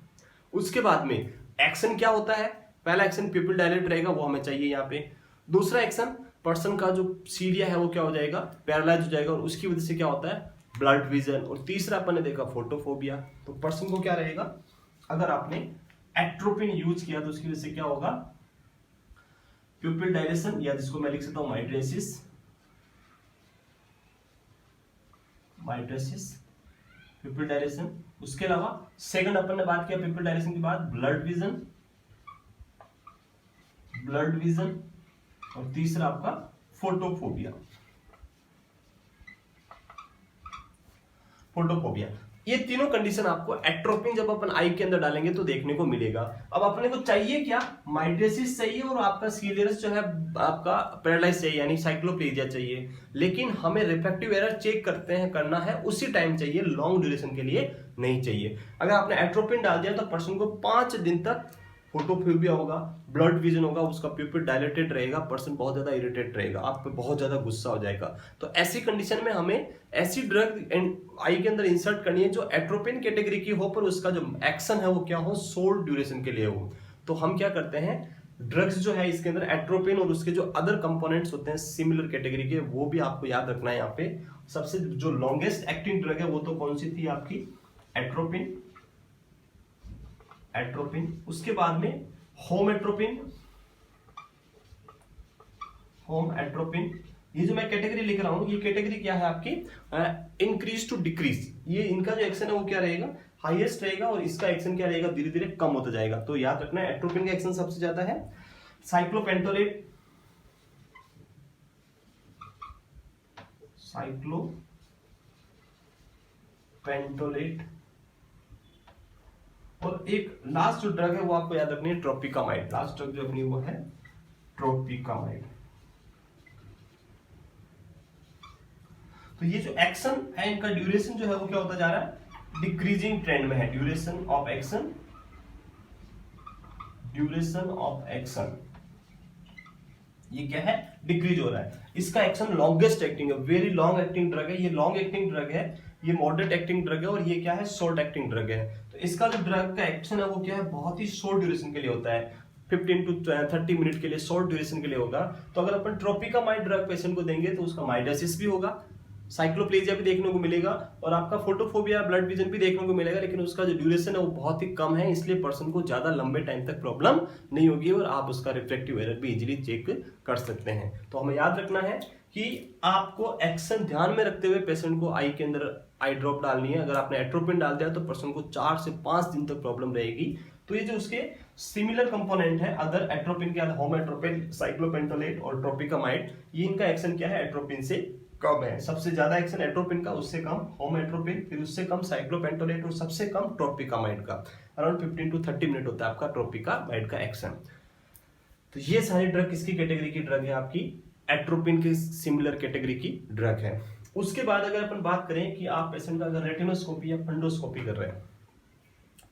उसके बाद में एक्शन क्या होता है, पहला एक्शन प्यूपिल डायलेट रहेगा, वो हमें चाहिए यहाँ पे। दूसरा एक्शन पर्सन का जो सीलिया है वो क्या हो जाएगा, पैरालाइज हो जाएगा, और उसकी वजह से क्या होता है, ब्लड विजन। और तीसरा अपन ने देखा फोटोफोबिया। तो पर्सन को क्या रहेगा, अगर आपने एट्रोपिन यूज किया तो उसकी वजह से क्या होगा, प्यूपिल डायलेशन, या जिसको मैं लिख सकता हूं माइड्रेसिस, प्यूपिल डायलेशन। उसके अलावा सेकंड अपन ने बात किया प्यूपिल डायलेशन के बाद ब्लड विजन, और तीसरा आपका फोटोफोबिया। फोटोफोबिया, ये तीनों कंडीशन आपको एट्रोपिन जब अपन आई के अंदर डालेंगे तो देखने को मिलेगा। अब अपने को चाहिए क्या, माइड्रेसिस चाहिए और आपका सीलियस जो है आपका पैरालाइज चाहिए यानी साइक्लोप्लेजिया चाहिए, लेकिन हमें रिफ्रैक्टिव एरर चेक करना है उसी टाइम चाहिए, लॉन्ग ड्यूरेशन के लिए नहीं चाहिए। अगर आपने एट्रोपिन डाल दिया तो पर्सन को 5 दिन तक फोटोफोबिया होगा, ब्लड विजन होगा, उसका प्यूपिल डायलेटेड रहेगा, पर्सन बहुत ज्यादा इरिटेट रहेगा, आप पे बहुत ज्यादा गुस्सा हो जाएगा। तो ऐसी कंडीशन में हमें ऐसी ड्रग आई के अंदर इंसर्ट करनी है जो एट्रोपिन कैटेगरी की हो, पर उसका जो एक्शन है वो क्या हो, शॉर्ट ड्यूरेशन के लिए हो। तो हम क्या करते हैं, ड्रग्स जो है इसके अंदर एट्रोपिन और उसके जो अदर कंपोनेंट्स होते हैं सिमिलर कैटेगरी के, वो भी आपको याद रखना है। यहाँ पे सबसे जो लॉन्गेस्ट एक्टिंग ड्रग है वो तो कौन सी थी आपकी, एट्रोपिन। उसके बाद में होमेट्रोपिन। ये जो मैं कैटेगरी लिख रहा हूं, ये कैटेगरी क्या है आपकी, इंक्रीज टू डिक्रीज। ये इनका जो एक्शन है वो क्या रहेगा, हाईएस्ट रहेगा, और इसका एक्शन क्या रहेगा, धीरे धीरे कम होता जाएगा। तो याद रखना है एट्रोपिन का एक्शन सबसे ज्यादा है। साइक्लोपेंटोलेट, और एक लास्ट जो ड्रग है वो आपको याद रखनी है, ट्रोपिकामाइड। लास्ट ड्रग जो अपनी वो है ट्रोपिकामाइड। तो ये जो एक्शन है इनका ड्यूरेशन जो है वो क्या होता जा रहा है, डिक्रीजिंग ट्रेंड में है। ड्यूरेशन ऑफ एक्शन ये क्या है, डिक्रीज हो रहा है। इसका एक्शन लॉन्गेस्ट एक्टिंग है, वेरी लॉन्ग एक्टिंग ड्रग है। ये लॉन्ग एक्टिंग ड्रग है, ये मॉडरेट एक्टिंग ड्रग है, और ये क्या है, शॉर्ट एक्टिंग ड्रग है। तो इसका जो ड्रग का एक्शन है वो क्या है, बहुत ही शॉर्ट ड्यूरेशन के लिए होता है, 15 to 30 मिनट के लिए शॉर्ट ड्यूरेशन के लिए होगा। तो अगर अपन ट्रोपिकामाइड ड्रग पेशेंट को देंगे तो उसका माइडासिस भी होगा, साइक्लोप्लेजिया भी देखने को मिलेगा, और आपका फोटोफोबिया, ब्लड विजन भी देखने को मिलेगा, लेकिन उसका जो ड्यूरेशन है वो बहुत ही कम है, इसलिए पर्सन को ज्यादा लंबे टाइम तक प्रॉब्लम नहीं होगी, और आप उसका रिफ्रैक्टिव एरर भी इजीली चेक कर सकते हैं। तो हमें याद रखना है कि आपको एक्शन ध्यान में रखते हुए पेशेंट को आई के अंदर आई ड्रॉप डालनी है। अगर आपने एट्रोपिन डाल दिया तो पर्सन को 4 से 5 दिन तक प्रॉब्लम रहेगी। तो ये जो उसके सिमिलर कंपोनेंट है अदर एट्रोपिन के, होमेट्रोपिन, साइक्लोपेंटोलेट और ट्रोपिकामाइड, ये इनका एक्शन क्या है, एट्रोपिन से कम है। सबसे ज्यादा एक्शन एट्रोपिन का, उससे कम होमेट्रोपिन, फिर उससे कम साइक्लोपेंटोलेट, और सबसे कम ट्रोपिकामाइड का। अराउंड 15 to 30 मिनट होता है आपका ट्रोपिकामाइड का एक्शन। तो ये सारी ड्रग किसकी कैटेगरी की ड्रग है, आपकी एट्रोपिन के सिमिलर कैटेगरी की ड्रग है। उसके बाद अगर अपन बात करें कि आप पेशेंट का अगर रेटिनोस्कोपी या फंडोस्कोपी कर रहे हैं,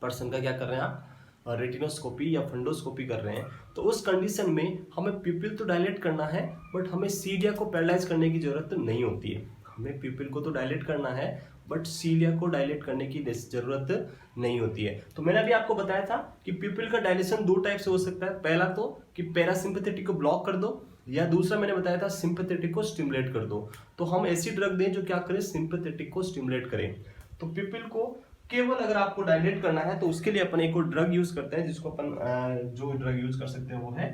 पर्सन का क्या कर रहे हैं आप, रेटिनोस्कोपी या फंडोस्कोपी कर रहे हैं, तो उस कंडीशन में हमें प्यूपिल तो डायलेट करना है, बट हमें सीलिया को पैरालाइज करने की जरूरत नहीं होती है। हमें प्यूपिल को तो डायलेट करना है, बट सीलिया को डायलेट करने की जरूरत नहीं होती है। तो मैंने अभी आपको बताया था कि प्यूपिल का डायलेशन 2 टाइप से हो सकता है। पहला तो कि पैरासिम्पैथेटिक को ब्लॉक कर दो, या दूसरा मैंने बताया था सिंपैथेटिक को स्टिमुलेट कर दो। तो हम ऐसी ड्रग दें जो क्या करें, सिंपैथेटिक को स्टिमुलेट करें। तो प्यूपिल को केवल अगर आपको डायलेट करना है तो उसके लिए अपन एक और ड्रग यूज करते हैं, जिसको अपन जो ड्रग यूज कर सकते हैं वो है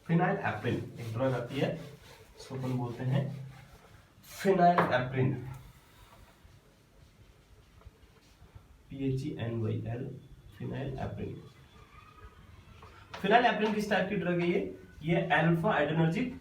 फिनाइलएप्रिन। एक ड्रग आती है, इसको अपन बोलते हैं फिनाइलएप्रिन, PHENYL, फिनाइलएप्रिन। फिनाइलएप्रिन किस टाइप की ड्रग है ये alpha adrenergic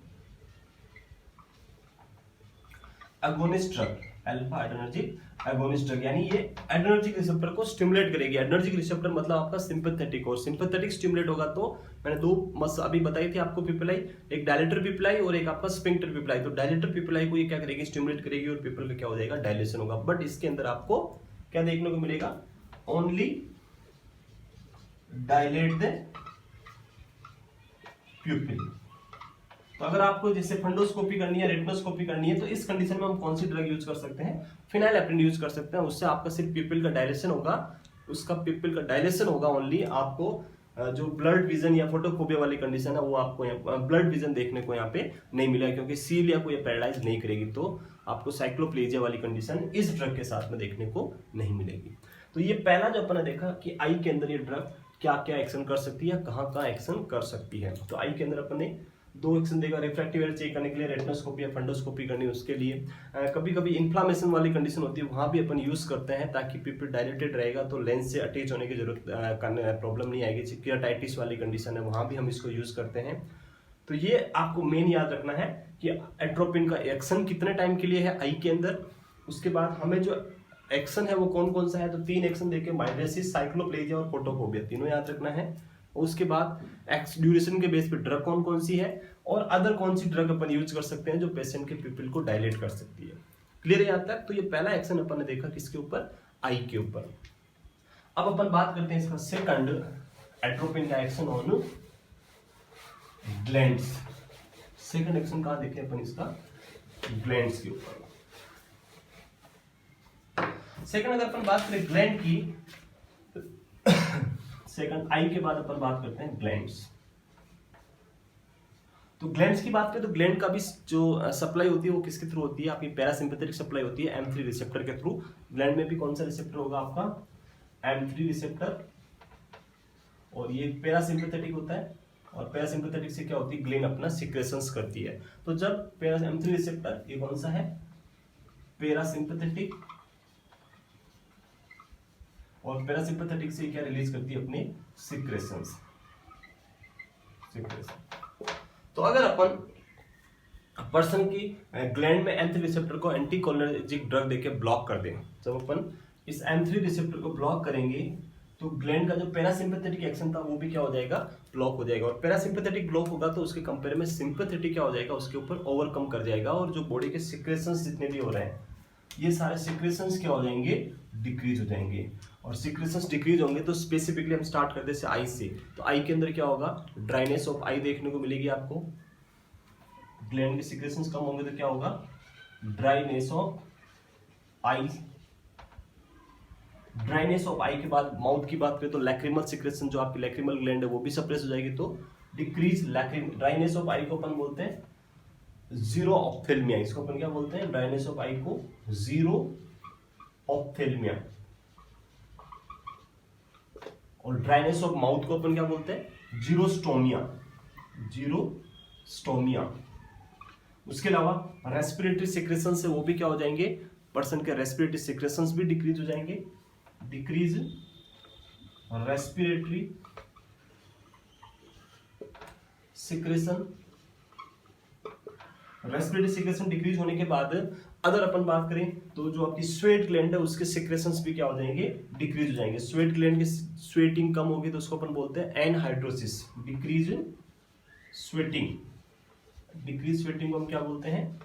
agonist drug, alpha adrenergic agonist drug, यानी ये एड्रेनर्जिक रिसेप्टर को स्टिमुलेट करेगी। एड्रेनर्जिक रिसेप्टर मतलब आपका सिंपैथेटिक, और सिंपैथेटिक स्टिमुलेट होगा तो मैंने 2 अभी बताई थी आपको पिपलाई, एक डायलेटर पिपलाई और एक आपका स्फिंक्टर पिपलाई। तो डायलेटर पिपलाई को ये क्या करेगी, स्टिमुलेट करेगी, और पिपल का क्या हो जाएगा, डायलेशन होगा। बट इसके अंदर आपको क्या देखने को मिलेगा, ओनली डायलेट द प्यूपिल। तो अगर आपको जैसे फंडोस्कोपी करनी है, रेटिनोस्कोपी करनी है, तो इस कंडीशन में हम कौन सी ड्रग यूज कर सकते हैं, फिनाइलएप्रिन यूज कर सकते हैं। उससे आपका सिर्फ प्यूपिल का डायलेशन होगा, उसका प्यूपिल का डायलेशन होगा ओनली। आपको जो ब्लड विजन या फोटोफोबिया वाली कंडीशन है वो आपको ब्लड विजन देखने को यहाँ पे नहीं मिला, क्योंकि सीलिया को ये पैरालाइज नहीं करेगी। तो आपको साइक्लोप्लेजिया वाली कंडीशन इस ड्रग के साथ में देखने को नहीं मिलेगी। तो ये पहला जो अपन ने देखा कि आई के अंदर ये ड्रग क्या क्या एक्शन कर सकती है, कहाँ एक्शन कर सकती है। तो आई के अंदर अपन ने 2 एक्शन देगा, रिफ्रैक्टिव एरर चेक करने के लिए रेटिनोस्कोपी या फंडोस्कोपी करनी है उसके लिए। कभी कभी इन्फ्लामेशन वाली कंडीशन होती है, वहां भी अपन यूज करते हैं, ताकि प्यूपिल डायलेटेड रहेगा तो लेंस से अटैच होने की जरूरत प्रॉब्लम नहीं आएगी। केराटाइटिस वाली कंडीशन है, वहां भी हम इसको यूज करते हैं। तो ये आपको मेन याद रखना है कि एट्रोपिन का एक्शन कितने टाइम के लिए है आई के अंदर। उसके बाद हमें जो एक्शन है वो कौन कौन सा है, तो 3 एक्शन देखे, माइग्रेसिस, साइक्लोप्लेजिया और फोटोफोबिया, तीनों याद रखना है। उसके बाद एक्स ड्यूरेशन के बेस पे ड्रग कौन कौन सी है और अदर कौन सी ड्रग अपन यूज कर सकते हैं जो पेशेंट के पिपिल को डायलेट कर सकती है। क्लियर है यहाँ तक? तो ये पहला एक्शन अपन ने देखा किसके ऊपर, आई के ऊपर। अब अपन बात करते हैं इसका सेकंड एट्रोपिन का action on glands. Second action कहां देखे अपन इसका, ग्लैंड्स के ऊपर। सेकंड अगर अपन बात करें ग्लैंड की, सेकंड आई के बाद अपन बात करते हैं ग्लैंड्स। तो ग्लैंड्स की बात करें तो ग्लैंड का भी जो सप्लाई होती है वो किसके थ्रू होती है, आपकी पैरासिम्पैथेटिक सप्लाई होती है M3 रिसेप्टर के थ्रू। ग्लैंड में भी कौन सा रिसेप्टर होगा आपका, M3 रिसेप्टर, और ये पैरासिम्पैथेटिक होता है। और पैरासिम्पैथेटिक से क्या होती है, ग्लैंड अपना सिक्रेशंस करती है। तो जब M3 रिसेप्टर, ये कौन सा है, पैरासिम्पैथेटिक, और पैरासिम्पैथेटिक से क्या रिलीज करती है, अपने सिक्रेशंस। तो अगर अपन पर्सन की ग्लैंड में M3 रिसेप्टर को एंटीकोलिनर्जिक ड्रग देके ब्लॉक कर दें, जब अपन इस M3 रिसेप्टर को ब्लॉक करेंगे तो ग्लैंड का जो पैरासिम्पैथेटिक एक्शन था वो भी क्या हो जाएगा, ब्लॉक हो जाएगा। और पैरासिम्पैथेटिक ब्लॉक होगा तो उसके कंपेयर में सिंपैथेटिक क्या हो जाएगा, उसके ऊपर ओवरकम कर जाएगा, और जो बॉडी के सिक्रेशंस जितने भी हो रहे हैं ये सारे सिक्रेशंस क्या हो जाएंगे, डिक्रीज हो जाएंगे। और सिक्रेशंस डिक्रीज होंगे तो स्पेसिफिकली हम स्टार्ट करते हैं आई से। तो आई के अंदर क्या होगा, ड्राइनेस ऑफ आई देखने को मिलेगी आपको। ग्लैंड के सिक्रेशंस कम होंगे तो क्या होगा, dryness of eye. Dryness of eye के बाद माउथ की बात करें तो लैक्रिमल सिक्रेशन, जो आपकी लैक्रिमल ग्लैंड है वो भी सप्रेस हो जाएगी, तो डिक्रीज ड्राइनेस ऑफ आई को अपन बोलते हैं जीरो ऑप्थेल्मिया। इसको अपन क्या बोलते हैं, ड्राइनेस ऑफ आई को जीरो ऑप्थेल्मिया। और ड्राइनेस ऑफ माउथ को अपन क्या बोलते हैं, जीरोस्टोमिया, जीरोस्टोमिया। उसके अलावा रेस्पिरेटरी सिक्रेशन से वो भी क्या हो जाएंगे, पर्सन के रेस्पिरेटरी सिक्रेशंस भी डिक्रीज हो जाएंगे, decrease respiratory secretion. Respiratory secretion decrease होने के बाद अगर अपन बात करें तो जो आपकी स्वेट ग्लैंड है उसके सिक्रेशंस भी क्या हो जाएंगे, डिक्रीज हो जाएंगे। स्वेट ग्लैंड की स्वेटिंग कम होगी तो उसको अपन बोलते हैं anhidrosis, decrease sweating. Decrease sweating को हम क्या बोलते हैं,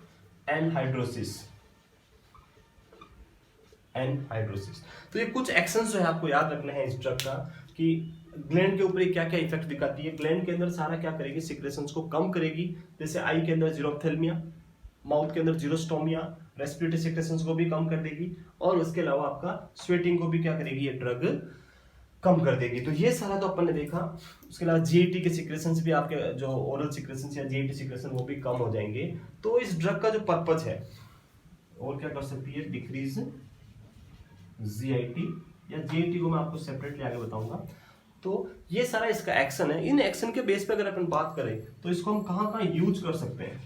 एनहाइड्रोसिस, एनहाइड्रोसिस। तो ये कुछ एक्शंस जो है आपको याद रखना है इस ड्रग का, कि ग्लैंड के ऊपर क्या क्या इफेक्ट दिखाती है। ग्लैंड के अंदर सारा क्या करेगी, सिक्रेशंस को कम करेगी, जैसे आई के अंदर जीरोप्थेल्मिया, माउथ के अंदर जीरोस्टोमिया, रेस्पिरेटरी सिक्रेशंस को भी कम कर देगी, और उसके अलावा आपका स्वेटिंग को भी क्या करेगी, ये ड्रग कम कर देगी। तो ये सारा तो अपन ने देखा। उसके अलावा जीआईटी के सिक्रेशंस भी, आपके जो ओरल सिक्रेशंस या जीआईटी सिक्रेशन वो भी कम हो जाएंगे। तो इस ड्रग का जो पर्पज है और क्या कर सकती है, डिक्रीज जीआईटी या जीआईटी को मैं आपको सेपरेटली आगे बताऊंगा। तो ये सारा इसका एक्शन है। इन एक्शन के बेस पे अगर अपन बात करें तो इसको हम कहां कहां यूज कर सकते हैं,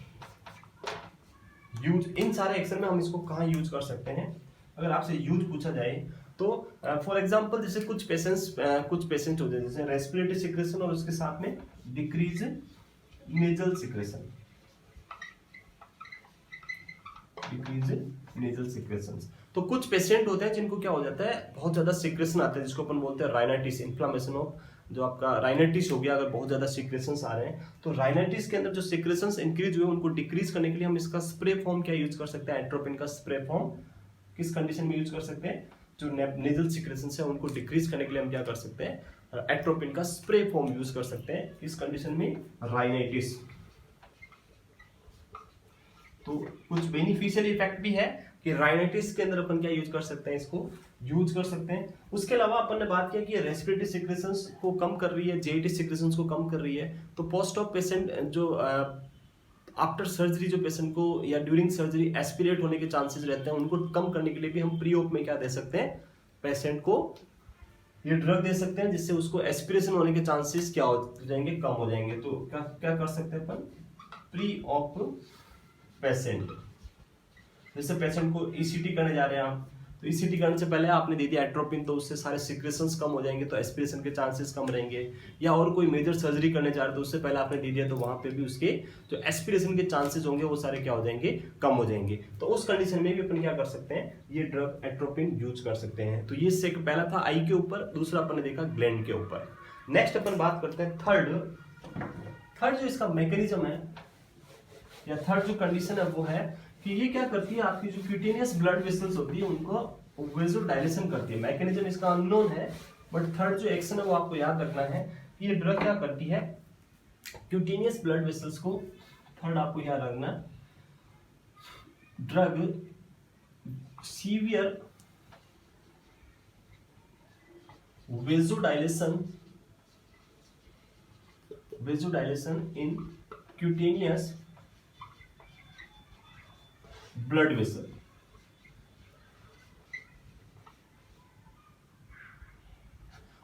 यूज इन सारे एक्शन में हम इसको कहां यूज कर सकते हैं। अगर आपसे यूज पूछा जाए तो फॉर एग्जांपल जैसे कुछ पेशेंट होते हैं जैसे रेस्पिरेटरी सिक्रेशन और उसके साथ में decrease nasal secretion, decrease nasal secretions. तो कुछ पेशेंट होते हैं जिनको क्या हो जाता है, बहुत ज्यादा सिक्रेशन आता है, जिसको अपन बोलते हैं राइनाइटिस, इन्फ्लामेशन ऑफ, जो आपका राइनाइटिस हो गया, अगर बहुत ज्यादा सिक्रेशंस आ रहे हैं तो राइनाइटिस के अंदर जो सिक्रेशंस इंक्रीज हुए उनको डिक्रीज करने के लिए हम इसका स्प्रे फॉर्म क्या यूज कर सकते हैं, एट्रोपिन का स्प्रे फॉर्म। किस कंडीशन में यूज कर सकते हैं, जो नेजल सिक्रेशंस है उनको डिक्रीज करने के लिए हम क्या कर सकते हैं, एट्रोपिन का स्प्रे फॉर्म यूज कर सकते हैं। किस कंडीशन में, राइनाइटिस। तो कुछ बेनिफिशियल इफेक्ट भी है कि राइनाइटिस के अंदर अपन क्या यूज कर सकते हैं, इसको यूज कर सकते हैं। उसके अलावा अपन ने बात किया कि ये रेस्पिरेटरी सिक्रेशंस को कम कर रही है, जीआईटी सिक्रेशंस को कम कर रही है। तो पोस्ट ऑफ पेशेंट जो आफ्टर सर्जरी जो पेशेंट को या ड्यूरिंग सर्जरी एस्पिरेट होने के चांसेस रहते हैं उनको कम करने के लिए भी हम प्री ऑप में क्या दे सकते हैं, पेशेंट को ये ड्रग दे सकते हैं, जिससे उसको एस्पिरेशन होने के चांसेस क्या हो जाएंगे, कम हो जाएंगे। तो क्या क्या कर सकते हैं अपन, प्री ऑप पेशेंट, जैसे पेशेंट को ईसीटी करने जा रहे हैं आप, तो ECT करने से पहले आपने दे दिया एट्रोपिन, तो उससे सारे सिक्रेशंस कम हो जाएंगे, तो एस्पिरेशन के चांसेस कम रहेंगे। या और कोई मेजर सर्जरी करने जा रहे तो उससे पहले आपने दे दिया, तो वहां पे भी उसके जो एस्पिरेशन के चांसेस होंगे वो सारे क्या हो जाएंगे, कम हो जाएंगे। तो उस कंडीशन में भी अपन क्या कर सकते हैं, ये ड्रग एट्रोपिन यूज कर सकते हैं। तो ये से पहला था आई के ऊपर, दूसरा अपन ने देखा ग्लैंड के ऊपर। नेक्स्ट अपन बात करते हैं थर्ड जो इसका मैकेनिज्म है या थर्ड जो कंडीशन है वो है कि ये क्या करती है, आपकी जो क्यूटेनियस ब्लड वेसल्स होती है उनको वेसोडाइलेशन करती है। मैकेनिज्म इसका अननोन है, बट थर्ड जो एक्शन है वो आपको याद रखना है कि ये ड्रग क्या करती है, क्यूटेनियस ब्लड वेसल्स को, थर्ड आपको याद रखना, ड्रग सीवियर वेसोडाइलेशन इन क्यूटेनियस ब्लड वेसल।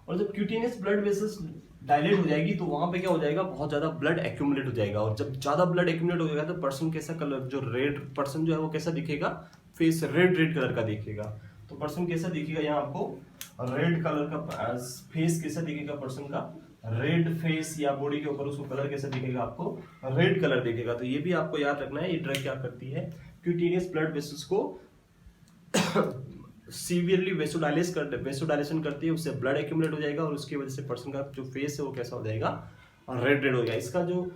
और जब क्यूटेनियस ब्लड वेसल्स डायलेट हो जाएगी तो वहां पे क्या हो जाएगा, बहुत ज्यादा ब्लड एक्यूमुलेट हो जाएगा। और जब ज्यादा ब्लड एक्यूमुलेट हो जाएगा तो पर्सन कैसा कलर, जो रेड पर्सन जो है वो कैसा दिखेगा, फेस रेड कलर का दिखेगा। तो पर्सन कैसा दिखेगा, यहाँ आपको रेड कलर का फेस कैसा दिखेगा, पर्सन का रेड फेस, या बॉडी के ऊपर उसको कलर कैसा दिखेगा, आपको रेड कलर दिखेगा। तो ये भी आपको याद रखना है, ये ड्रग क्या करती है, क्यूटेनियस ब्लड वेसल्स को सीवियरली वेसोडाइलेशन करती है, उससे ब्लड एक्यूमुलेट हो जाएगा और उसकी वजह से पर्सन का जो फेस है वो कैसा हो जाएगा, रेड हो जाएगा। इसका जो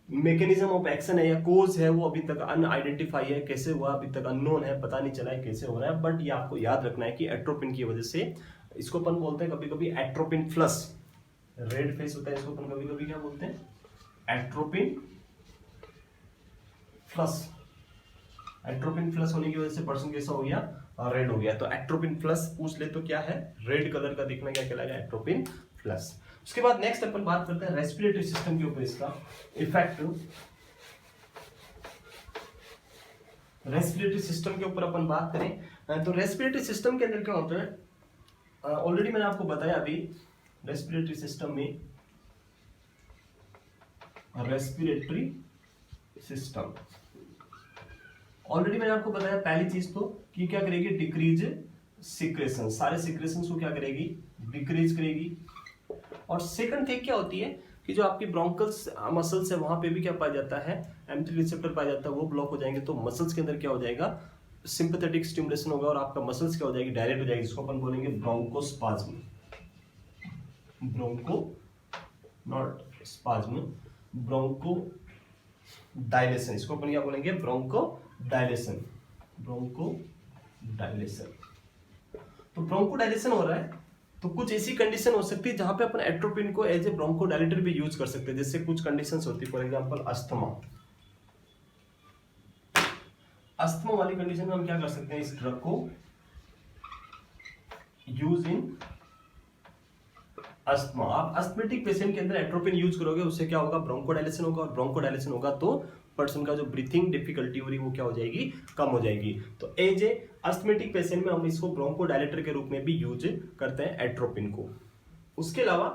मैकेनिज्म ऑफ एक्शन है या कोज है वो अभी तक अनआइडेंटिफाई है, कैसे हुआ अभी तक अननोन है, पता नहीं चला है कैसे हो रहा है। बट ये आपको याद रखना है कि एट्रोपिन की वजह से, इसको अपन बोलते हैं कभी कभी एट्रोपिन फ्लश, रेड फेस होता है, इसको अपन कभी कभी क्या बोलते हैं, एट्रोपिन फ्लश। एट्रोपिन फ्लश होने की वजह से पर्सन कैसा हो गया, रेड हो गया। तो एट्रोपिन फ्लश पूछ ले तो क्या है, रेड कलर का दिखना क्या कहलाएगा, एट्रोपिन फ्लश। उसके बाद नेक्स्ट अपन बात करते हैं रेस्पिरेटरी सिस्टम के ऊपर, इसका इफेक्ट। रेस्पिरेटरी सिस्टम के ऊपर अपन बात करें तो रेस्पिरेटरी सिस्टम के अंदर क्या होता है, ऑलरेडी मैंने आपको बताया अभी, रेस्पिरेटरी सिस्टम में रेस्पिरेटरी सिस्टम ऑलरेडी मैंने आपको बताया, पहली चीज तो कि क्या करेगी, डिक्रीज सिक्रेशन, सारे सिक्रेशन को क्या करेगी, डिक्रीज करेगी। और सेकंड थिंग क्या होती है कि जो आपकी ब्रोंकल्स मसल्स है वहां पे भी क्या पाया जाता है, M3 रिसेप्टर पाया जाता है, वो ब्लॉक हो जाएंगे तो मसल्स के अंदर क्या हो जाएगा, सिंपैथेटिक स्टिमुलेशन होगा और आपका मसल्स क्या हो जाएगी, डायरेक्ट हो जाएगी, जिसको अपन बोलेंगे bronchospasm, broncho not spasm, broncho dilation, इसको अपन क्या बोलेंगे, ब्रोंको डायलेशन, ब्रोंको डायलेशन। तो ब्रोंको डायलेशन हो रहा है तो कुछ ऐसी कंडीशन हो सकती है जहां पे अपन एट्रोपिन को एज ए ब्रोंको डायलेटर भी यूज कर सकते हैं। जैसे कुछ कंडीशंस होती है, फॉर एग्जांपल अस्थमा वाली कंडीशन में हम क्या कर सकते हैं, इस ड्रग को यूज इन अस्थमा। आप अस्थमेटिक पेशेंट के अंदर एट्रोपिन यूज करोगे, उससे क्या होगा, ब्रोंकोडायलेशन होगा, और ब्रोंकोडायलेशन होगा तो पर्सन का जो ब्रीथिंग डिफिकल्टी हो रही है वो क्या हो जाएगी, कम हो जाएगी। तो एज ए अस्थमेटिक पेशेंट में हम इसको ब्रोंकोडायलेटर के रूप में भी यूज करते हैं एट्रोपिन को। उसके अलावा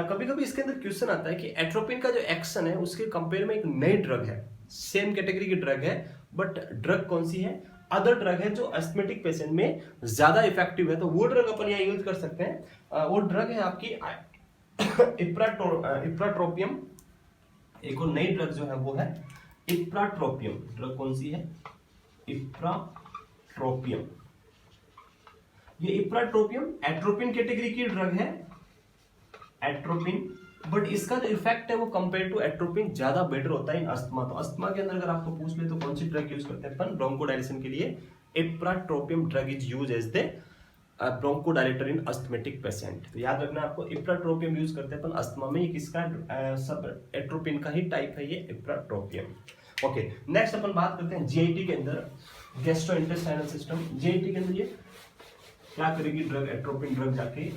कभी कभी इसके अंदर क्वेश्चन आता है कि एट्रोपिन का जो एक्शन है उसके कंपेयर में एक नई ड्रग है, सेम कैटेगरी की ड्रग है, बट ड्रग कौन सी है, अदर ड्रग है जो अस्थमेटिक पेशेंट में ज्यादा इफेक्टिव है, तो वो ड्रग अपन यहाँ यूज कर सकते हैं। वो ड्रग है आपकी इप्राट्रोपियम। एक और नई ड्रग जो है वो है इप्राट्रोपियम। ड्रग कौन सी है, इप्राट्रोपियम। ये इप्राट्रोपियम एट्रोपिन कैटेगरी की ड्रग है, एट्रोपिन, बट इसका जो इफेक्ट है वो कंपेयर टू एट्रोपिन ज्यादा बेटर होता है इन अस्थमा। तो अस्थमा के अंदर अगर आपको पूछ ले तो कौन सी ड्रग यूज करते हैं अपन, ब्रोंकोडायलेशन के लिए ipratropium drug is use as the bronchodilator in asthmatic patient. तो याद रखना आपको, इप्राट्रोपियम यूज करते हैं अपन अस्थमा में, ये किसका सब एट्रोपिन का ही टाइप है ये इप्राट्रोपियम। ओके, नेक्स्ट अपन बात करते हैं जीआईटी के अंदर, गैस्ट्रोइंटेस्टाइनल सिस्टम। जीआईटी के अंदर ये क्या करेगी ड्रग, एट्रोपिन ड्रग जाके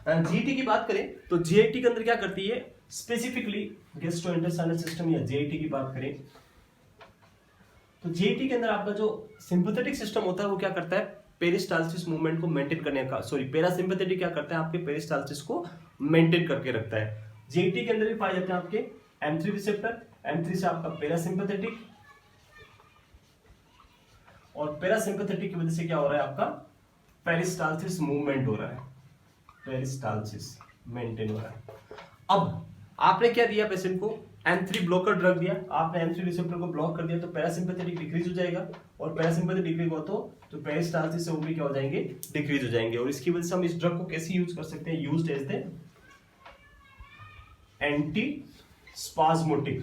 जीआईटी की बात करें तो जीआईटी के अंदर क्या करती है, स्पेसिफिकली गैस्ट्रोइंटेस्टाइनल सिस्टम या जीआईटी की बात करें तो जीआईटी के अंदर आपका जो सिंपैथेटिक सिस्टम होता है वो क्या करता है, पेरिस्टाल्सिस मूवमेंट को मेंटेन करने का, पैरासिम्पैथेटिक क्या करता है, आपके पेरिस्टाल्सिस को मेंटेन करके रखता है। जीआईटी के अंदर भी पाए जाते हैं आपके M3 रिसेप्टर, M3 से आपका पैरासिम्पैथेटिक, और पैरासिम्पैथेटिक की वजह से क्या हो रहा है, आपका पेरिस्टाल्सिस मूवमेंट हो रहा है, पेरिस्टाल्सिस मेंटेन हो रहा है। अब आपने क्या दिया पेशेंट को, M3 ब्लॉकर ड्रग दिया, आपने M3 रिसेप्टर को ब्लॉक कर दिया तो पैरासिम्पैथेटिक डिक्रीज हो जाएगा, और पैरासिम्पैथेटिक डिक्रीज हो तो पेरिस्टाल्सिस से वो भी क्या हो जाएंगे, डिक्रीज हो जाएंगे। और इसकी वजह से हम इस ड्रग को कैसे यूज कर सकते हैं, used as the anti spasmodic,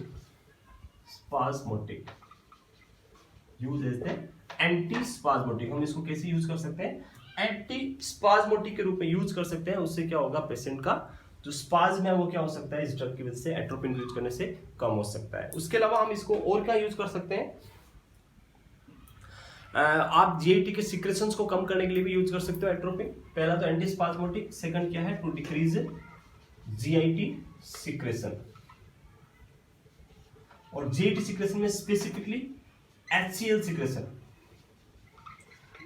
use as the anti spasmodic. हम इसको कैसे यूज कर सकते हैं, एंटी स्पाज्मोटिक के रूप में यूज कर सकते हैं। उससे क्या होगा, पेशेंट का जो स्पाज्म है वो क्या हो सकता है, इस ड्रग की वजह से एट्रोपिन यूज करने से कम हो सकता है। उसके अलावा हम इसको और क्या यूज कर सकते हैं, आप जीआईटी के सिक्रेशंस को कम करने के लिए भी यूज कर सकते हो एट्रोपिन। पहला तो एंटी स्पाज्मोटिक, सेकंड क्या है, टू डिक्रीज जीआईटी सिक्रेशन। और जीआईटी सिक्रेशन में specifically HCl secretion,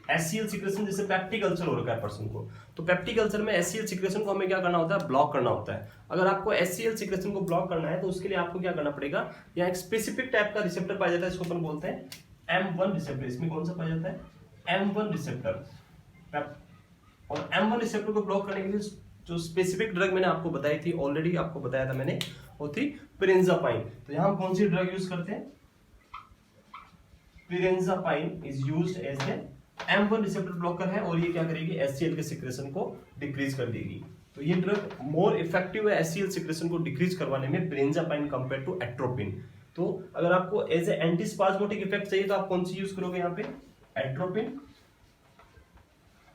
HCl secretion जैसे पेप्टिक अल्सर हो रखा है पर्सन को, तो पेप्टिक अल्सर में HCl सिक्रेशन को हमें क्या करना होता है, ब्लॉक करना होता है। अगर आपको HCl सिक्रेशन को ब्लॉक करना है तो उसके लिए आपको क्या करना पड़ेगा, यहाँ एक स्पेसिफिक टाइप का रिसेप्टर पाया जाता है, इसको अपन बोलते हैं M1 रिसेप्टर। इसमें कौन सा पाया जाता है, M1 रिसेप्टर। और M1 रिसेप्टर को ब्लॉक करने के लिए जो स्पेसिफिक ड्रग मैंने आपको बताई थी, ऑलरेडी आपको बताया था मैंने, वो थी पिरेंजापाइन। तो यहाँ हम कौन सी ड्रग यूज करते हैं, pirenzepine is used as a M1 receptor blocker है, और ये क्या करेगी, HCl के सिक्रेशन को डिक्रीज कर देगी। तो ये ड्रग मोर इफेक्टिव है HCl सिक्रेशन को डिक्रीज करवाने में, पिरेंजापाइन कंपेयर टू एट्रोपिन। तो अगर आपको as a anti spasmodic effect चाहिए तो आप कौन सी यूज करोगे यहाँ पे, एट्रोपिन।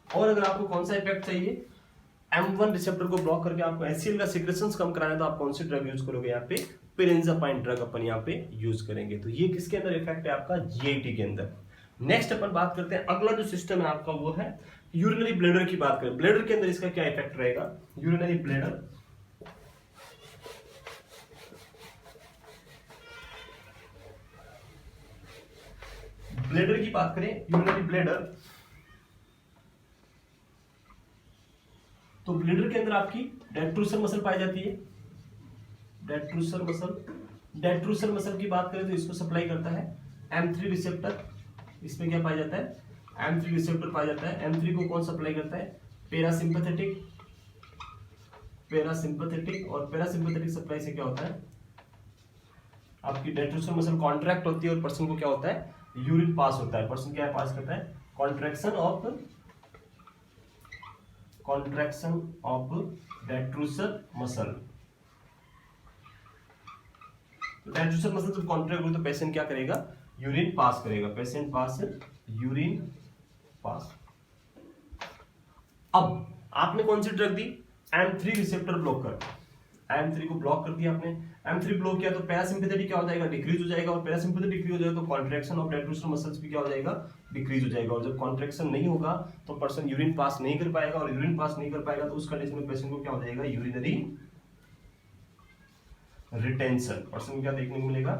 और अगर आपको कौन सा इफेक्ट चाहिए, M1 रिसेप्टर को ब्लॉक करके आपको HCl का सिक्रेशंस कम कराना है, तो आप कौन सी ड्रग यूज करोगे, यहाँ पे पिरेंजापाइन ड्रग अपन यहाँ पे यूज करेंगे। तो ये किसके अंदर इफेक्ट है, आपका जीआईटी के अंदर। नेक्स्ट अपन बात करते हैं, अगला जो सिस्टम है आपका वो है यूरिनरी ब्लैडर की बात करें। ब्लैडर के अंदर इसका क्या इफेक्ट रहेगा, यूरिनरी ब्लैडर। ब्लैडर की बात करें, यूरिनरी ब्लैडर, तो ब्लैडर के अंदर आपकी डेट्रूसर मसल पाई जाती है, डेट्रूसर मसल की बात करें तो इसको सप्लाई करता है M3 रिसेप्टर। इसमें क्या पाया जाता है, M3 रिसेप्टर पाया जाता है। M3 को कौन सप्लाई करता है, पैरासिम्पैथेटिक। और पैरासिम्पैथेटिक सप्लाई से क्या होता है, आपकी डेट्रूसर मसल कॉन्ट्रैक्ट होती है और पर्सन को क्या होता है, यूरिन पास होता है। पर्सन क्या पास करता है, contraction of detrusor muscle. Detrusor muscle जब कॉन्ट्रैक्ट हो तो पेशेंट क्या करेगा, यूरिन पास करेगा, पेशेंट पास यूरिन पास। अब आपने कौन सी ड्रग दी, M3 रिसेप्टर ब्लॉकर। M3 को ब्लॉक कर दिया आपने, M3 ब्लॉक किया तो पैरासिम्पैथेटिक क्या हो जाएगा, डिक्रीज हो जाएगा। और पैरासिम्पैथेटिक डिक्रीज हो जाएगा तो कॉन्ट्रैक्शन ऑफ डेट्रूसर मसल्स भी क्या हो जाएगा, डिक्रीज हो जाएगा। और जब कॉन्ट्रैक्शन नहीं होगा तो पर्सन यूरिन पास नहीं कर पाएगा, और यूरिन पास नहीं कर पाएगा तो उस कंडीशन में पेशेंट को क्या हो जाएगा, यूरिनरी रिटेंशन। पर्सन को क्या देखने को मिलेगा,